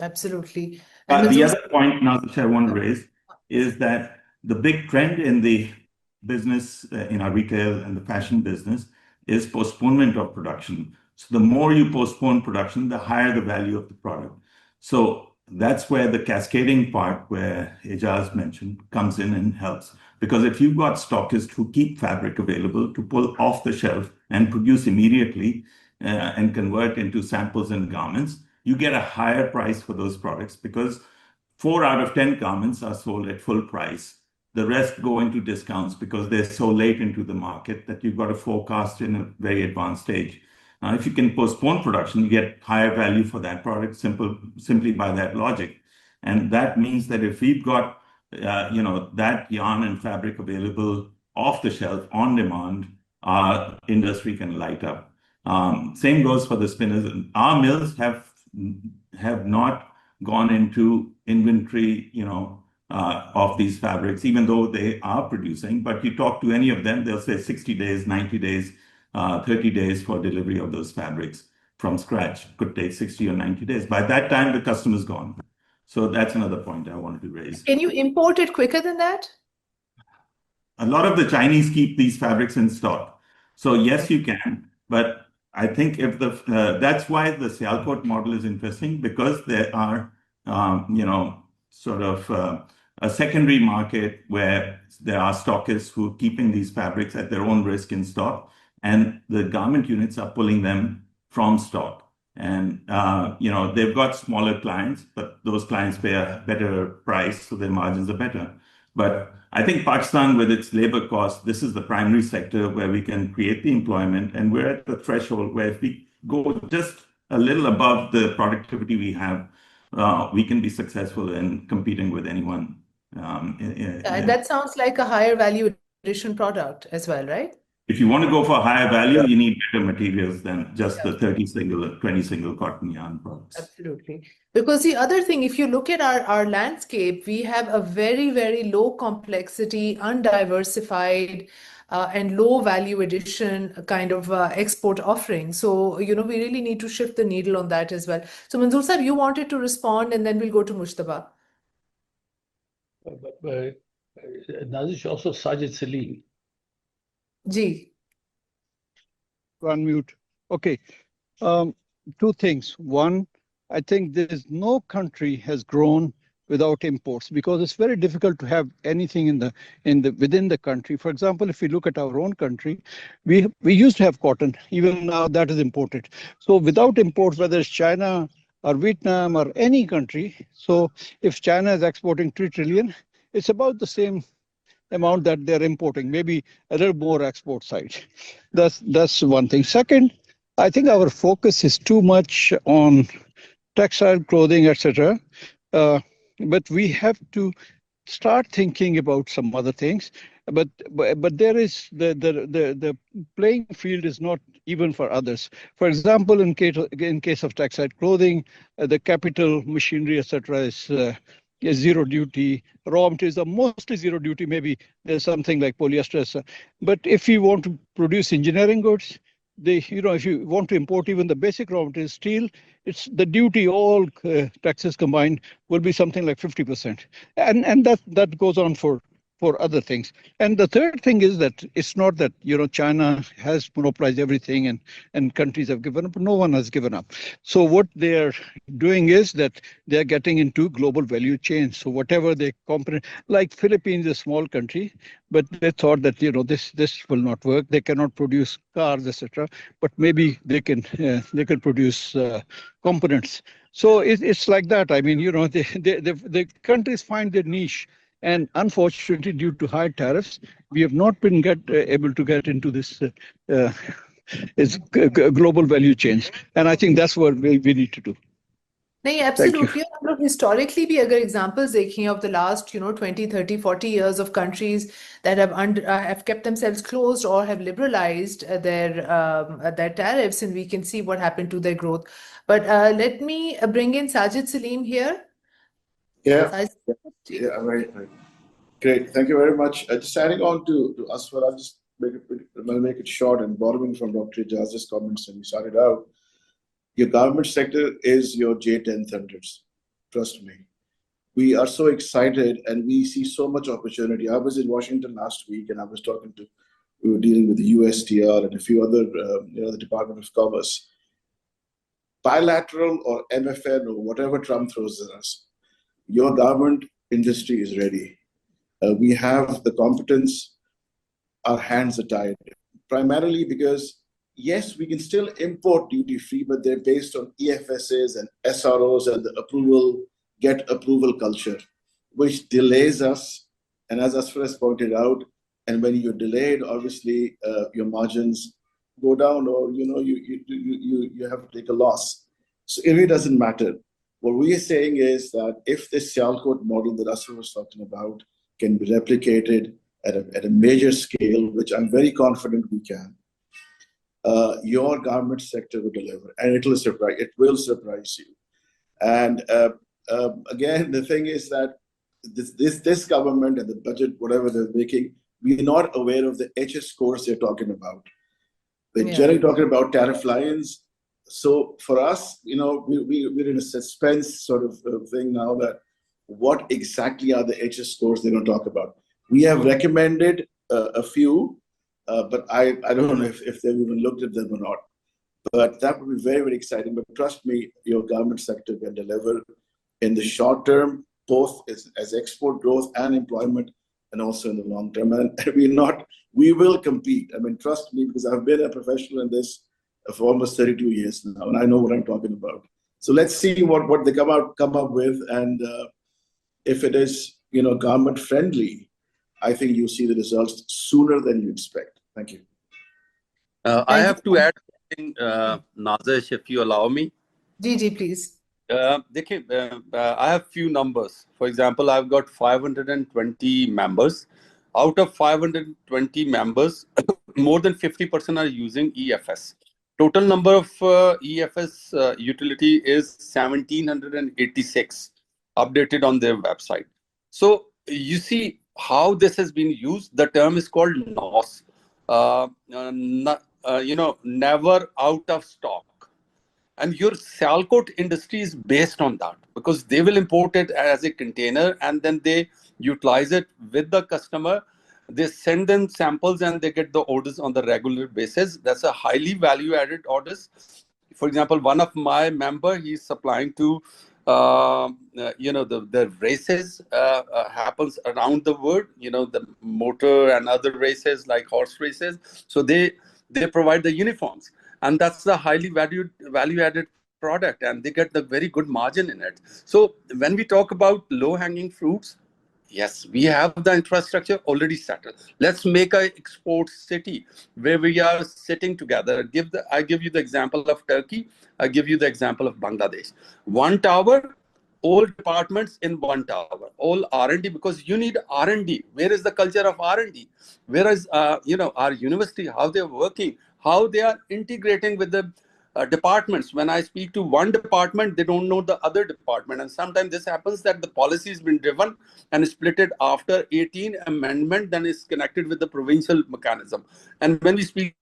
Absolutely. The other point now which I want to raise is that the big trend in the business, in our retail and the fashion business, is postponement of production. So the more you postpone production, the higher the value of the product. So that's where the cascading part, where Ijaz mentioned, comes in and helps. Because if you've got stockists who keep fabric available to pull off the shelf and produce immediately and convert into samples and garments, you get a higher price for those products because 4 out of 10 garments are sold at full price. The rest go into discounts because they're so late into the market that you've got to forecast in a very advanced stage. Now, if you can postpone production, you get higher value for that product simply by that logic. And that means that if we've got that yarn and fabric available off the shelf on demand, our industry can light up. Same goes for the spinners. Our mills have not gone into inventory, of these fabrics, even though they are producing. But you talk to any of them, they'll say 60 days, 90 days, 30 days for delivery of those fabrics from scratch. Could take 60 or 90 days. By that time, the customer's gone. So that's another point I wanted to raise. Can you import it quicker than that? A lot of the Chinese keep these fabrics in stock. So yes, you can. But I think if that's why the Sialkot model is interesting, because there are, a secondary market where there are stockists who are keeping these fabrics at their own risk in stock, and the garment units are pulling them from stock. And, they've got smaller clients, but those clients pay a better price, so their margins are better. But I think Pakistan, with its labor costs, this is the primary sector where we can create the employment. And we're at the threshold where if we go just a little above the productivity we have, we can be successful in competing with anyone. And that sounds like a higher value addition product as well, right? If you want to go for higher value, you need better materials than just the 30 single or 20 single cotton yarn products. Absolutely. Because the other thing, if you look at our landscape, we have a very, very low complexity, undiversified, and low value addition kind of export offering. So, we really need to shift the needle on that as well. So, Manzoor Sahab, you wanted to respond, and then we'll go to Mushtaba. Nazish, also Sajid Salim. Ji. Unmute. Okay. Two things. One, I think there is no country has grown without imports, because it's very difficult to have anything within the country. For example, if we look at our own country, we used to have cotton. Even now that is imported. So without imports, whether it's China or Vietnam or any country, so if China is exporting 3 trillion, it's about the same amount that they're importing, maybe a little more export side. That's one thing. Second, I think our focus is too much on textile, clothing, etc. But we have to start thinking about some other things. But there is the playing field is not even for others. For example, in case of textile clothing, the capital, machinery, etc. is zero duty. Raw materials are mostly zero duty. Maybe there's something like polyester. But if you want to produce engineering goods, if you want to import even the basic raw material, steel, it's the duty, all taxes combined, will be something like 50%. And that goes on for other things. And the third thing is that it's not that China has monopolized everything and countries have given up. No one has given up. So what they're doing is that they're getting into global value chains. So whatever they compete, like Philippines is a small country, but they thought that this will not work. They cannot produce cars, etc. But maybe they can produce components. So it's like that. I mean, the countries find their niche. And unfortunately, due to high tariffs, we have not been able to get into this global value chains. And I think that's what we need to do. नहीं, absolutely. हम लोग historically भी अगर examples देखें of the last 20, 30, 40 years of countries that have kept themselves closed or have liberalized their tariffs, and we can see what happened to their growth. But let me bring in Sajid Salim here. Yeah, right. Great. Thank you very much. Just adding on to Aswar, I'll just make it short and borrowing from Dr. Ijaz's comments when we started out. Your government sector is your J10 thunders. Trust me. We are so excited and we see so much opportunity. I was in Washington last week and we were dealing with the USTR and a few other, the Department of Commerce. Bilateral or MFN or whatever Trump throws at us, your government industry is ready. We have the competence, our hands are tied. Primarily because, yes, we can still import duty-free, but they're based on EFSAs and SROs and the get approval culture, which delays us. And as Asfar has pointed out, and when you're delayed, obviously your margins go down or you have to take a loss. So it really doesn't matter. What we are saying is that if this Sialkot model that Asfar was talking about can be replicated at a major scale, which I'm very confident we can, your garment sector will deliver, and it will surprise you. And again, the thing is that this government and the budget, whatever they're making, we're not aware of the HS scores they're talking about. They're generally talking about tariff lines. So for us, we're in a suspense sort of thing now that what exactly are the HS scores they're going to talk about. We have recommended a few, but I don't know if they've even looked at them or not. But that would be very, very exciting. But trust me, your government sector can deliver in the short term, both as export growth and employment, and also in the long term. And we will compete. I mean, trust me, because I've been a professional in this for almost 32 years now, and I know what I'm talking about. So let's see what they come up with, and if it is government friendly, I think you'll see the results sooner than you expect. Thank you. I have to add something, Nazish, if you allow me. Gigi, please. I have few numbers. For example, I've got 520 members. Out of 520 members, more than 50% are using EFS. Total number of EFS utility is 1,786, updated on their website. So you see how this has been used. The term is called NOS. Never out of stock. And your Sialkot industry is based on that, because they will import it as a container and then they utilize it with the customer. They send them samples and they get the orders on the regular basis. That's a highly value-added orders. For example, one of my member, he's supplying to the races happens around the world, the motor and other races like horse races. So they provide the uniforms, and that's the highly value added product, and they get the very good margin in it. So when we talk about low hanging fruits, yes, we have the infrastructure already settled. Let's make a export city where we are sitting together. I give you the example of Turkey. I give you the example of Bangladesh. One tower, all departments in one tower, all R&D, because you need R&D. Where is the culture of R&D? Where is our university, how they're working, how they are integrating with the departments. When I speak to one department, they don't know the other department. And sometimes this happens that the policy has been driven and split it after 18 amendment, then is connected with the provincial mechanism. And when we speak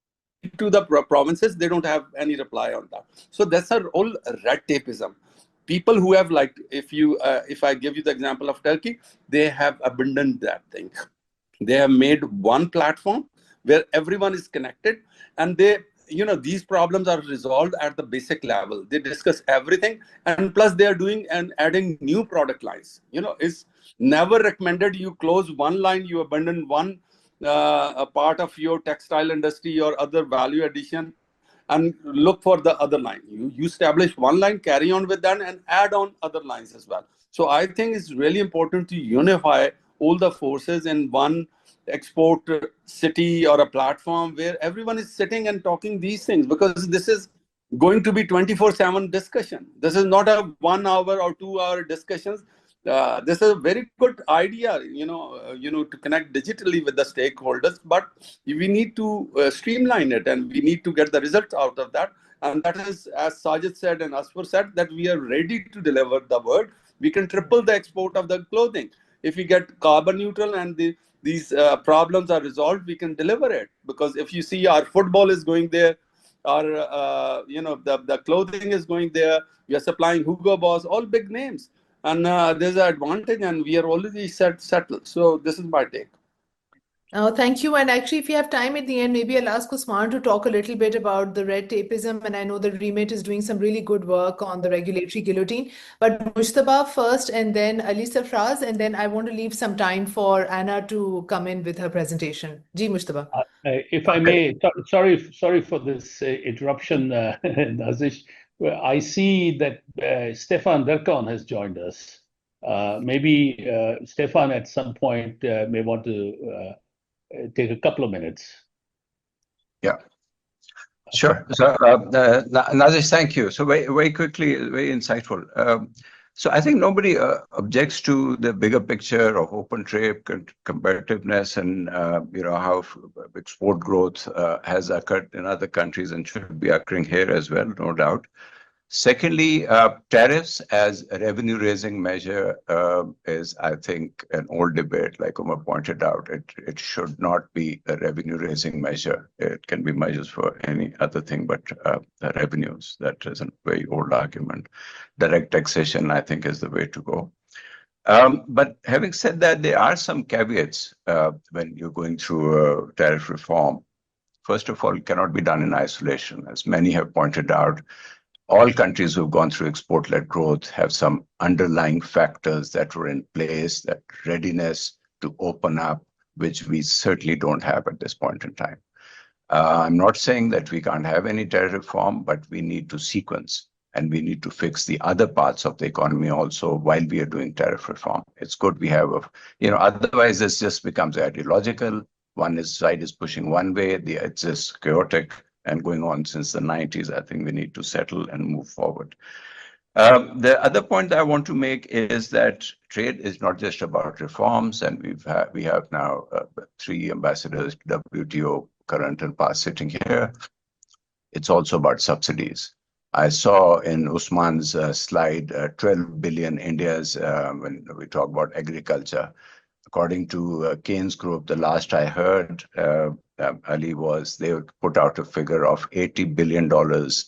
to the provinces, they don't have any reply on that. So that's a all red tapeism. People who have, like, if I give you the example of Turkey, they have abandoned that thing. They have made one platform where everyone is connected, and these problems are resolved at the basic level. They discuss everything, and plus they are doing and adding new product lines. It's never recommended you close one line, you abandon one a part of your textile industry or other value addition, and look for the other line. You establish one line, carry on with that, and add on other lines as well. So I think it's really important to unify all the forces in one export city or a platform where everyone is sitting and talking these things, because this is going to be 24/7 discussion. This is not a 1 hour or 2 hour discussions. This is a very good idea, to connect digitally with the stakeholders, but we need to streamline it, and we need to get the results out of that. And that is, as Sajid said and Asfar said, that we are ready to deliver the word. We can triple the export of the clothing. If we get carbon neutral and these problems are resolved, we can deliver it. Because if you see, our football is going there, our the clothing is going there. We are supplying Hugo Boss, all big names, and there's an advantage, and we are already settled. So this is my take. Thank you. And actually, if you have time at the end, maybe I'll ask Usman to talk a little bit about the red tapeism. And I know the Remit is doing some really good work on the regulatory guillotine. But Mushtaba first, and then Ali Safraz, and then I want to leave some time for Anna to come in with her presentation. Ji, Mushtaba. If I may, sorry for this interruption, Nazish. I see that Stefan Derkon has joined us. Maybe Stefan at some point may want to take a couple of minutes. Yeah, sure. So, Nazish, thank you. So very quickly, very insightful. So I think nobody objects to the bigger picture of open trade, competitiveness, and how export growth has occurred in other countries and should be occurring here as well, no doubt. Secondly, tariffs as a revenue-raising measure is, I think, an old debate. Like Umar pointed out, it should not be a revenue-raising measure. It can be measures for any other thing but revenues. That is a very old argument. Direct taxation, I think, is the way to go. But having said that, there are some caveats when you're going through a tariff reform. First of all, it cannot be done in isolation. As many have pointed out, all countries who've gone through export-led growth have some underlying factors that were in place, that readiness to open up, which we certainly don't have at this point in time. I'm not saying that we can't have any tariff reform, but we need to sequence, and we need to fix the other parts of the economy also while we are doing tariff reform. It's good we have otherwise this just becomes ideological. One side is pushing one way, it's just chaotic and going on since the 90s. I think we need to settle and move forward. The other point that I want to make is that trade is not just about reforms, and we have now 3 ambassadors to WTO, current and past, sitting here. It's also about subsidies. I saw in Usman's slide 12 billion India's when we talk about agriculture. According to Keynes Group, the last I heard, Ali, was they would put out a figure of $80 billion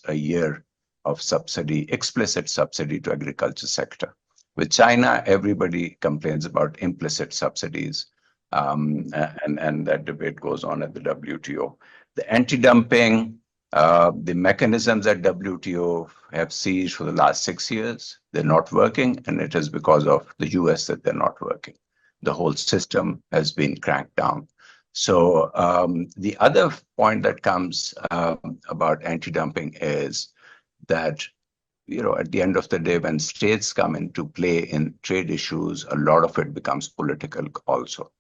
a year of subsidy, explicit subsidy to agriculture sector. With China, everybody complains about implicit subsidies, and that debate goes on at the WTO. The anti-dumping, The mechanisms that WTO have seized for the last 6 years, they're not working, and it is because of the US that they're not working. The whole system has been cranked down. So the other point that comes about anti-dumping is that, at the end of the day, when states come into play in trade issues, a lot of it becomes political also.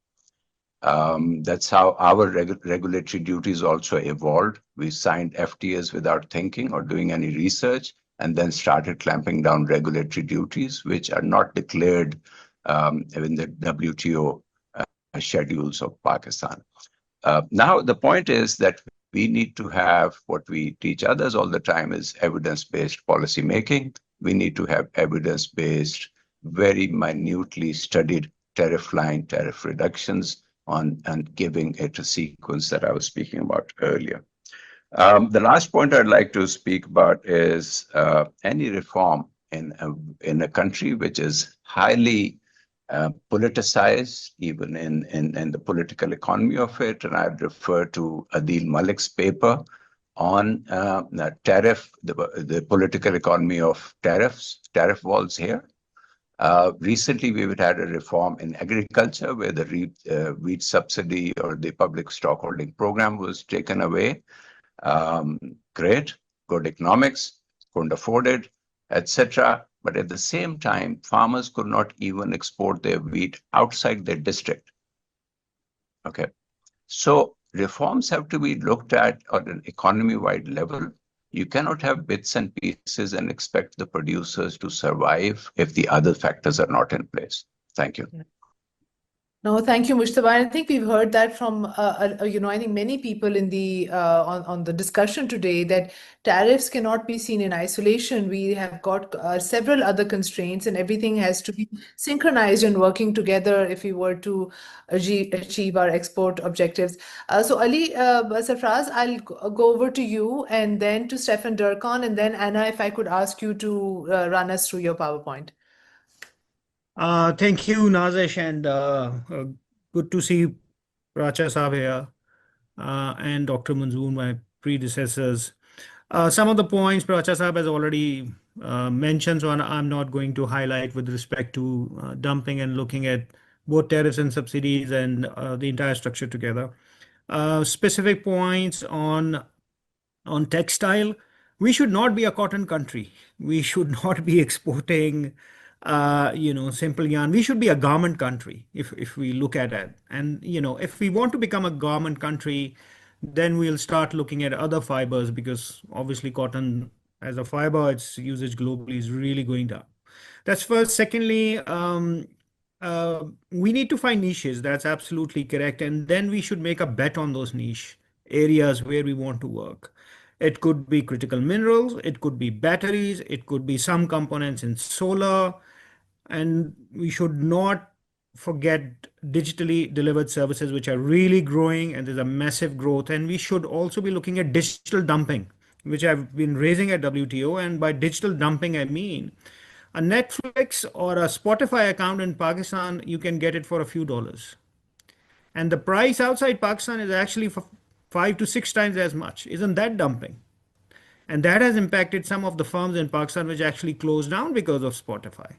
That's how our regulatory duties also evolved. We signed FTAs without thinking or doing any research, and then started clamping down regulatory duties, which are not declared in the WTO schedules of Pakistan. Now, the point is that we need to have what we teach others all the time is evidence-based policy making. We need to have evidence-based, very minutely studied tariff line, tariff reductions and giving it a sequence that I was speaking about earlier. The last point I'd like to speak about is any reform in a country which is highly politicized, even in the political economy of it. And I'd refer to Adil Malik's paper on tariff, the political economy of tariffs, tariff walls here. Recently, we've had a reform in agriculture where the wheat subsidy or the public stockholding program was taken away. Great, good economics, couldn't afford it, etc. But at the same time, farmers could not even export their wheat outside their district. Okay, so reforms have to be looked at on an economy-wide level. You cannot have bits and pieces and expect the producers to survive if the other factors are not in place. Thank you. No, thank you, Mujtaba. I think we've heard that from, I think many people in the on the discussion today that tariffs cannot be seen in isolation. We have got several other constraints, and everything has to be synchronized and working together if we were to achieve our export objectives. So Ali Sarfraz, I'll go over to you, and then to Stefan Durkon, and then Anna, if I could ask you to run us through your PowerPoint. Thank you, Nazish, and good to see Pracha Saab here and Dr. Manzoor, my predecessors. Some of the points Pracha Saab has already mentioned, so I'm not going to highlight with respect to dumping and looking at both tariffs and subsidies and the entire structure together. Specific points on textile. We should not be a cotton country. We should not be exporting simple yarn. We should be a garment country if we look at it. And, if we want to become a garment country, then we'll start looking at other fibers, because obviously cotton as a fiber, its usage globally is really going down. That's first. Secondly, we need to find niches. That's absolutely correct. And then we should make a bet on those niche areas where we want to work. It could be critical minerals, it could be batteries, it could be some components in solar, and we should not forget digitally delivered services, which are really growing, and there's a massive growth. And we should also be looking at digital dumping, which I've been raising at WTO. And by digital dumping, I mean a Netflix or a Spotify account in Pakistan, you can get it for a few dollars. And the price outside Pakistan is actually 5 to 6 times as much. Isn't that dumping? And that has impacted some of the firms in Pakistan which actually closed down because of Spotify.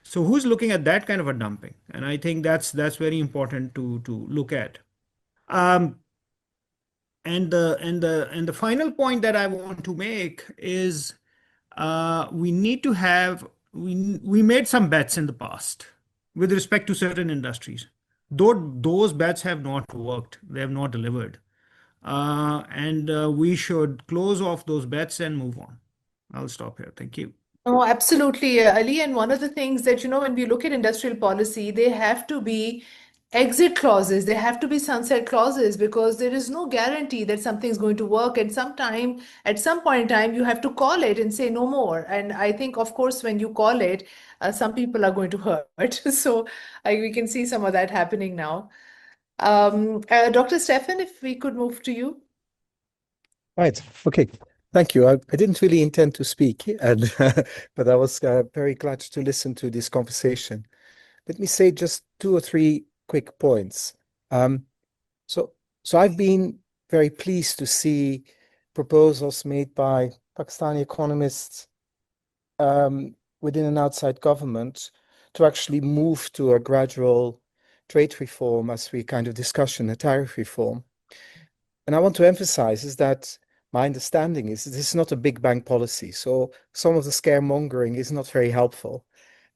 So who's looking at that kind of a dumping? And I think that's very important to look at. And the final point that I want to make is we need to have we made some bets in the past with respect to certain industries. Though those bets have not worked, they have not delivered. And we should close off those bets and move on. I'll stop here. Thank you. Oh, absolutely, Ali. And one of the things that, when we look at industrial policy, they have to be exit clauses, there have to be sunset clauses, because there is no guarantee that something's going to work. And at some point in time, you have to call it and say no more. And I think, of course, when you call it, some people are going to hurt. So we can see some of that happening now. Dr. Stefan, if we could move to you. Right. Okay. Thank you. I didn't really intend to speak, but I was very glad to listen to this conversation. Let me say just 2 or 3 quick points. So I've been very pleased to see proposals made by Pakistani economists within and outside government to actually move to a gradual trade reform, as we kind of discussion, a tariff reform. And I want to emphasize is that my understanding is this is not a big bang policy. So some of the scaremongering is not very helpful.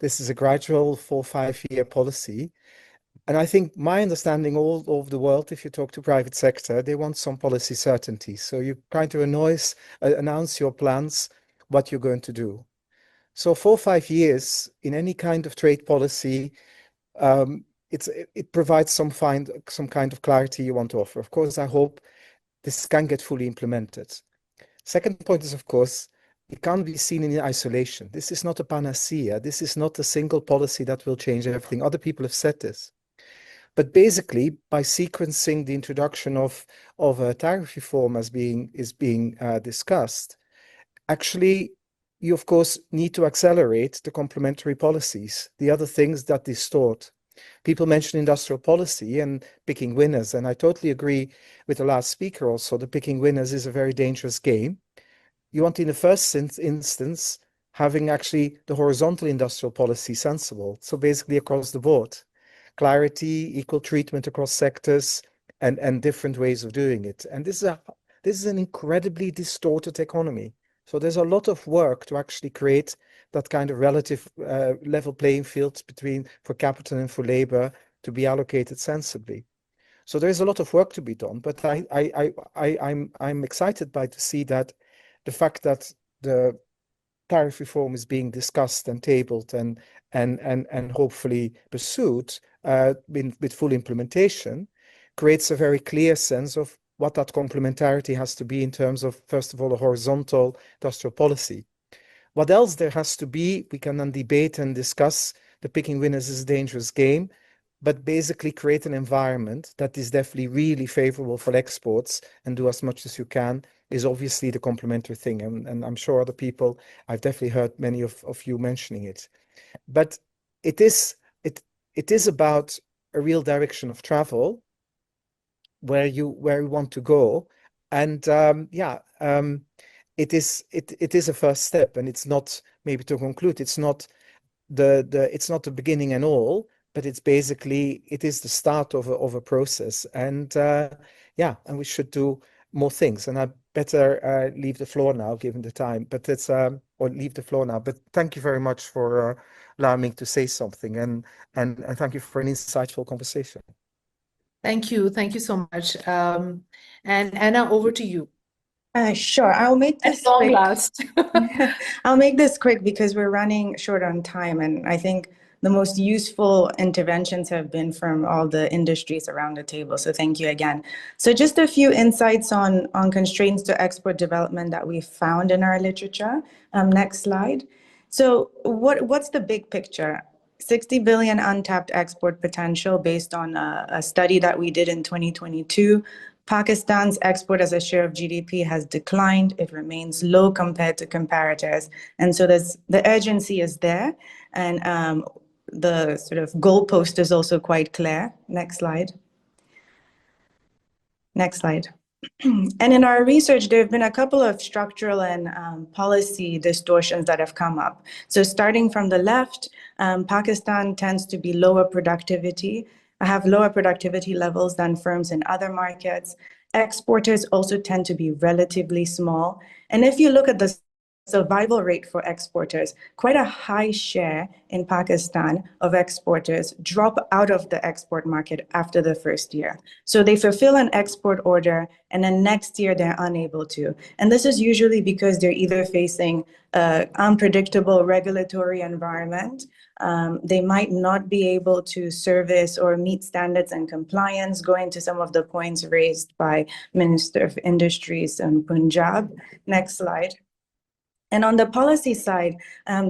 This is a gradual 4 or 5 year policy. And I think my understanding all over the world, if you talk to private sector, they want some policy certainty. So you kind of announce your plans, what you're going to do. So 4 or 5 years in any kind of trade policy, it provides some kind of clarity you want to offer. Of course, I hope this can get fully implemented. Second point is, of course, it can't be seen in isolation. This is not a panacea. This is not a single policy that will change everything. Other people have said this. But basically, by sequencing the introduction of a tariff reform is being discussed, actually, you of course need to accelerate the complementary policies, the other things that distort. People mention industrial policy and picking winners, and I totally agree with the last speaker also. The picking winners is a very dangerous game. You want, in the first instance, having actually the horizontal industrial policy sensible. So basically across the board, clarity, equal treatment across sectors, and different ways of doing it. And this is an incredibly distorted economy. So there's a lot of work to actually create that kind of relative level playing field for capital and for labor to be allocated sensibly. So there's a lot of work to be done. But I'm excited by to see that the fact that the tariff reform is being discussed and tabled and hopefully pursued with full implementation creates a very clear sense of what that complementarity has to be in terms of, first of all, a horizontal industrial policy. What else there has to be, we can then debate and discuss. The picking winners is a dangerous game, but basically create an environment that is definitely really favorable for exports and do as much as you can is obviously the complementary thing. And I'm sure other people, I've definitely heard many of you mentioning it. But it is about a real direction of travel where you want to go, and it is a first step, and it's not, maybe to conclude, it's not the beginning and all, but it's basically it is the start of a process, and and we should do more things. And I better leave the floor now, given the time. But it's or leave the floor now. But thank you very much for allowing me to say something, and thank you for an insightful conversation. Thank you so much. And Anna, over to you. Sure, I'll make this long quick. last. I'll make this quick because we're running short on time, and I think the most useful interventions have been from all the industries around the table. So thank you again. So just a few insights on constraints to export development that we found in our literature. Next slide. So what's the big picture? 60 billion untapped export potential based on a study that we did in 2022. Pakistan's export as a share of GDP has declined. It remains low compared to comparators. And so the urgency is there. And the sort of goalpost is also quite clear. Next slide. Next slide. And in our research, there have been a couple of structural and policy distortions that have come up. So starting from the left, Pakistan tends to be have lower productivity levels than firms in other markets. Exporters also tend to be relatively small. And if you look at the survival rate for exporters, quite a high share in Pakistan of exporters drop out of the export market after the first year. So they fulfill an export order and then next year they're unable to. And this is usually because they're either facing an unpredictable regulatory environment. They might not be able to service or meet standards and compliance, going to some of the points raised by Minister of Industries in Punjab. Next slide. And on the policy side,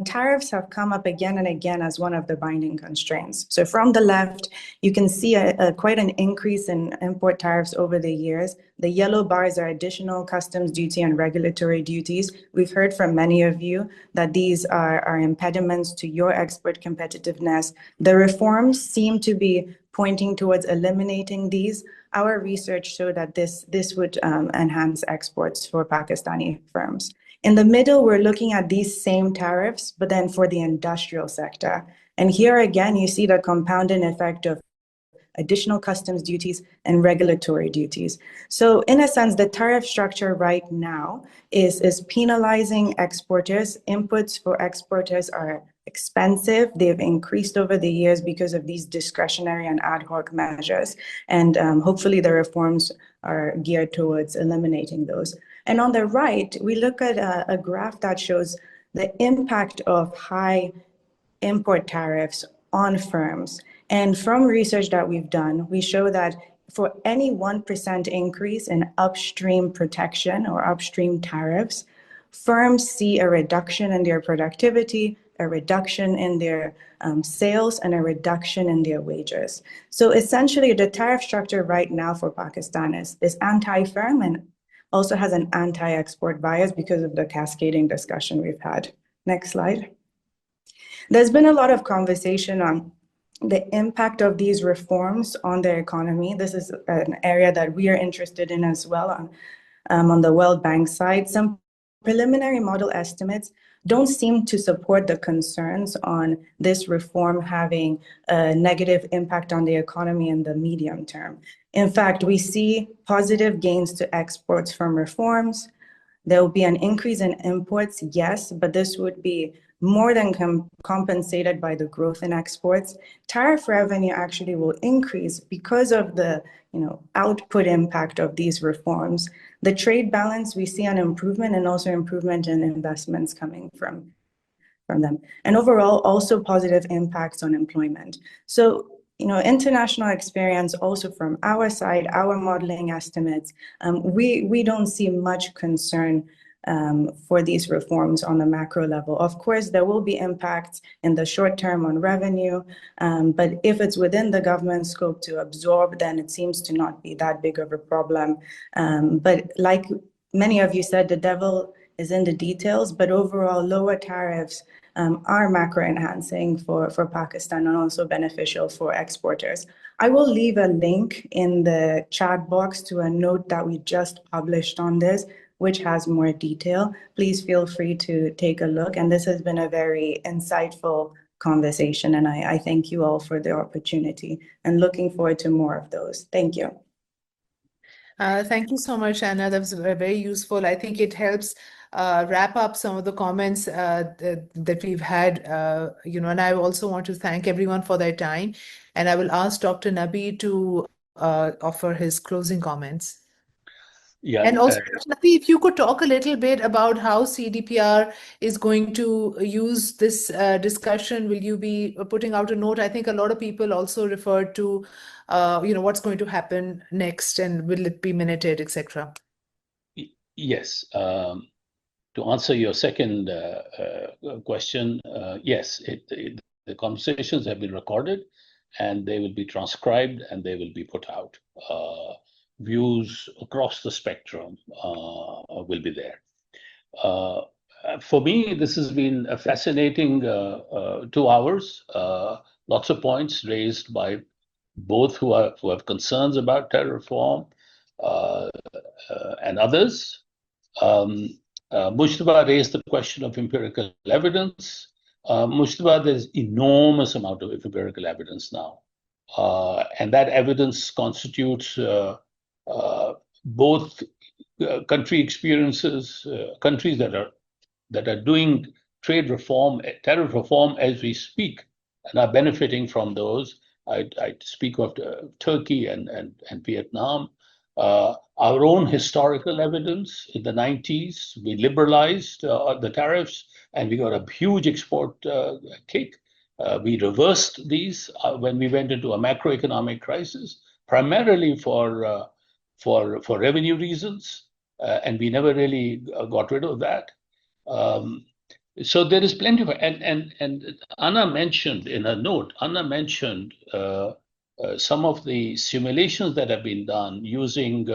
tariffs have come up again and again as one of the binding constraints. So from the left, you can see quite an increase in import tariffs over the years. The yellow bars are additional customs duty and regulatory duties. We've heard from many of you that these are impediments to your export competitiveness. The reforms seem to be pointing towards eliminating these. our research showed that this would enhance exports for Pakistani firms. In the middle, we're looking at these same tariffs, but then for the industrial sector. And here again, you see the compounding effect of additional customs duties and regulatory duties. So in a sense, the tariff structure right now is penalizing exporters. Inputs for exporters are expensive. They've increased over the years because of these discretionary and ad hoc measures. And hopefully the reforms are geared towards eliminating those. And on the right, we look at a graph that shows the impact of high import tariffs on firms. And from research that we've done, we show that for any 1% increase in upstream protection or upstream tariffs, firms see a reduction in their productivity, a reduction in their sales, and a reduction in their wages. So essentially, the tariff structure right now for Pakistan is anti-firm and also has an anti-export bias because of the cascading discussion we've had. Next slide. There's been a lot of conversation on the impact of these reforms on the economy. This is an area that we are interested in as well on the World Bank side. Some preliminary model estimates don't seem to support the concerns on this reform having a negative impact on the economy in the medium term. In fact, we see positive gains to exports from reforms. There will be an increase in imports, yes, but this would be more than compensated by the growth in exports. Tariff revenue actually will increase because of the output impact of these reforms. The trade balance, we see an improvement and also improvement in investments coming from them. And overall, also positive impacts on employment. So, international experience also from our side, our modeling estimates, we don't see much concern for these reforms on the macro level. Of course, there will be impacts in the short term on revenue, but if it's within the government scope to absorb, then it seems to not be that big of a problem. But like many of you said, the devil is in the details, but overall lower tariffs are macro enhancing for Pakistan and also beneficial for exporters. I will leave a link in the chat box to a note that we just published on this, which has more detail. Please feel free to take a look. And this has been a very insightful conversation. And I thank you all for the opportunity and looking forward to more of those. Thank you. Thank you so much, Anna. That was very useful. I think it helps wrap up some of the comments that we've had, and I also want to thank everyone for their time. And I will ask Dr. Nabi to offer his closing comments. Yeah, and also, Nabi, if you could talk a little bit about how CDPR is going to use this discussion. Will you be putting out a note? I think a lot of people also referred to, what's going to happen next and will it be minuted, etc. Yes. To answer your second question, yes, the conversations have been recorded and they will be transcribed and they will be put out. Views across the spectrum will be there. For me, this has been a fascinating 2 hours. Lots of points raised by both who have concerns about tariff reform and others. Mujtaba raised the question of empirical evidence. Mujtaba, there's enormous amount of empirical evidence now. And that evidence constitutes both country experiences, countries that are doing trade reform, tariff reform as we speak, and are benefiting from those. I speak of Turkey and Vietnam. Our own historical evidence in the 90s, we liberalized the tariffs and we got a huge export kick. We reversed these when we went into a macroeconomic crisis, primarily for revenue reasons, and we never really got rid of that. So there is plenty of, and Anna mentioned in her note, some of the simulations that have been done using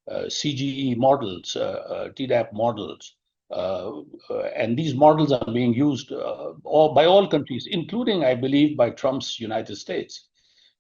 CGE models, TDAP models, and these models are being used by all countries, including, I believe, by Trump's United States,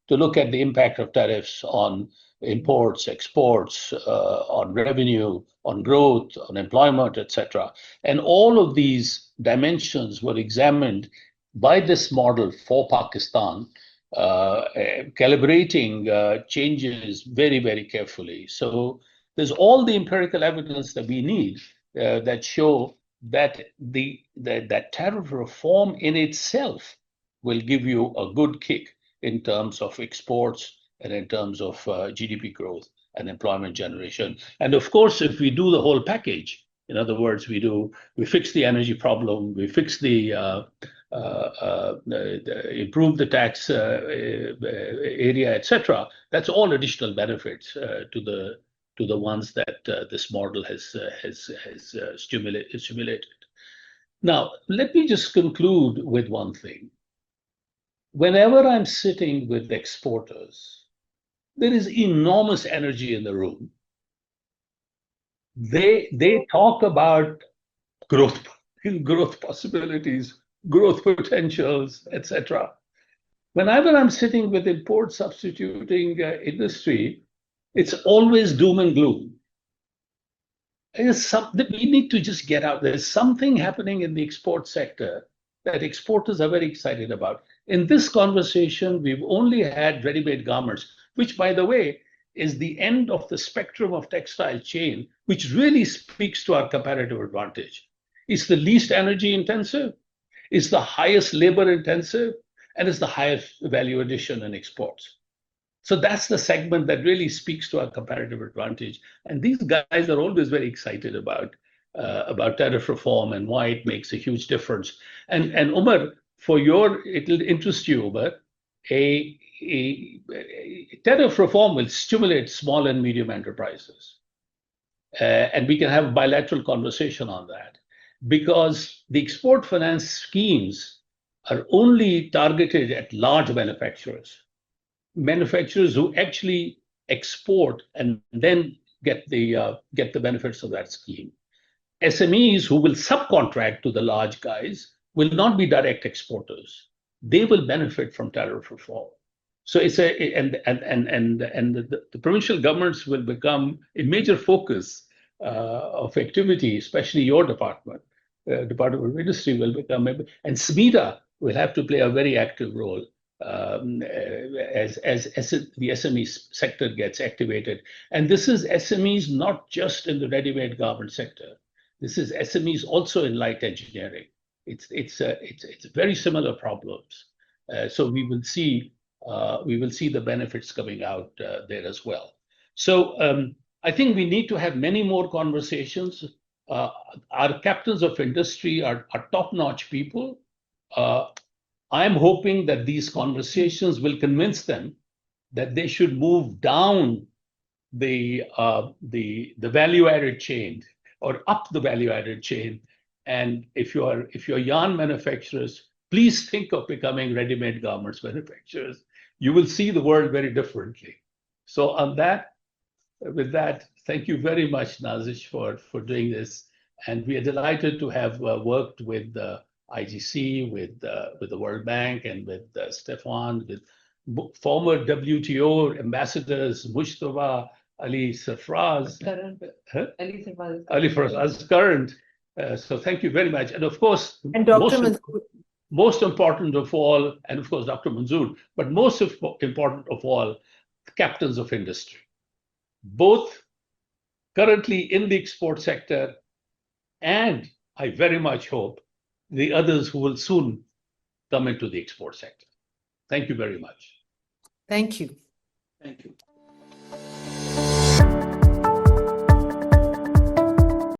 to look at the impact of tariffs on imports, exports, on revenue, on growth, on employment, etc. And all of these dimensions were examined by this model for Pakistan, calibrating changes very, very carefully. So there's all the empirical evidence that we need that show that that tariff reform in itself will give you a good kick in terms of exports and in terms of GDP growth and employment generation. And of course, if we do the whole package, in other words, we fix the energy problem, we fix the improve the tax area, etc. That's all additional benefits to the ones that this model has stimulated. Now, let me just conclude with one thing. Whenever I'm sitting with exporters, there is enormous energy in the room. They talk about growth possibilities, growth potentials, etc. Whenever I'm sitting with import substituting industry, it's always doom and gloom. We need to just get out. There's something happening in the export sector that exporters are very excited about. In this conversation, we've only had ready-made garments, which, by the way, is the end of the spectrum of textile chain, which really speaks to our comparative advantage. It's the least energy intensive, it's the highest labor intensive, and it's the highest value addition in exports. So that's the segment that really speaks to our comparative advantage. And these guys are always very excited about tariff reform and why it makes a huge difference. And Umar, it'll interest you, Umar, a tariff reform will stimulate small and medium enterprises. And we can have a bilateral conversation on that, because the export finance schemes are only targeted at large manufacturers who actually export and then get the benefits of that scheme. SMEs who will subcontract to the large guys will not be direct exporters. They will benefit from tariff reform. So the provincial governments will become a major focus of activity, especially your department. Department of Industry will become, and SMEDA will have to play a very active role as the SME sector gets activated. And this is SMEs not just in the ready-made garment sector. This is SMEs also in light engineering. It's very similar problems. So we will see the benefits coming out there as well. So I think we need to have many more conversations. Our captains of industry are top-notch people. I'm hoping that these conversations will convince them that they should move down the value-added chain or up the value-added chain. And if you're yarn manufacturers, please think of becoming ready-made garments manufacturers. You will see the world very differently. So with that, thank you very much, Nazish, for doing this. And we are delighted to have worked with IGC, with the World Bank, and with Stefan, with former WTO ambassadors, Mustafa, Ali Sarfraz. Ali Sarfraz current. So thank you very much. And of course, and Dr. most important of all, and of course, Dr. Manzoor, but most important of all, captains of industry, both currently in the export sector, and I very much hope the others who will soon come into the export sector. Thank you very much. Thank you. Thank you.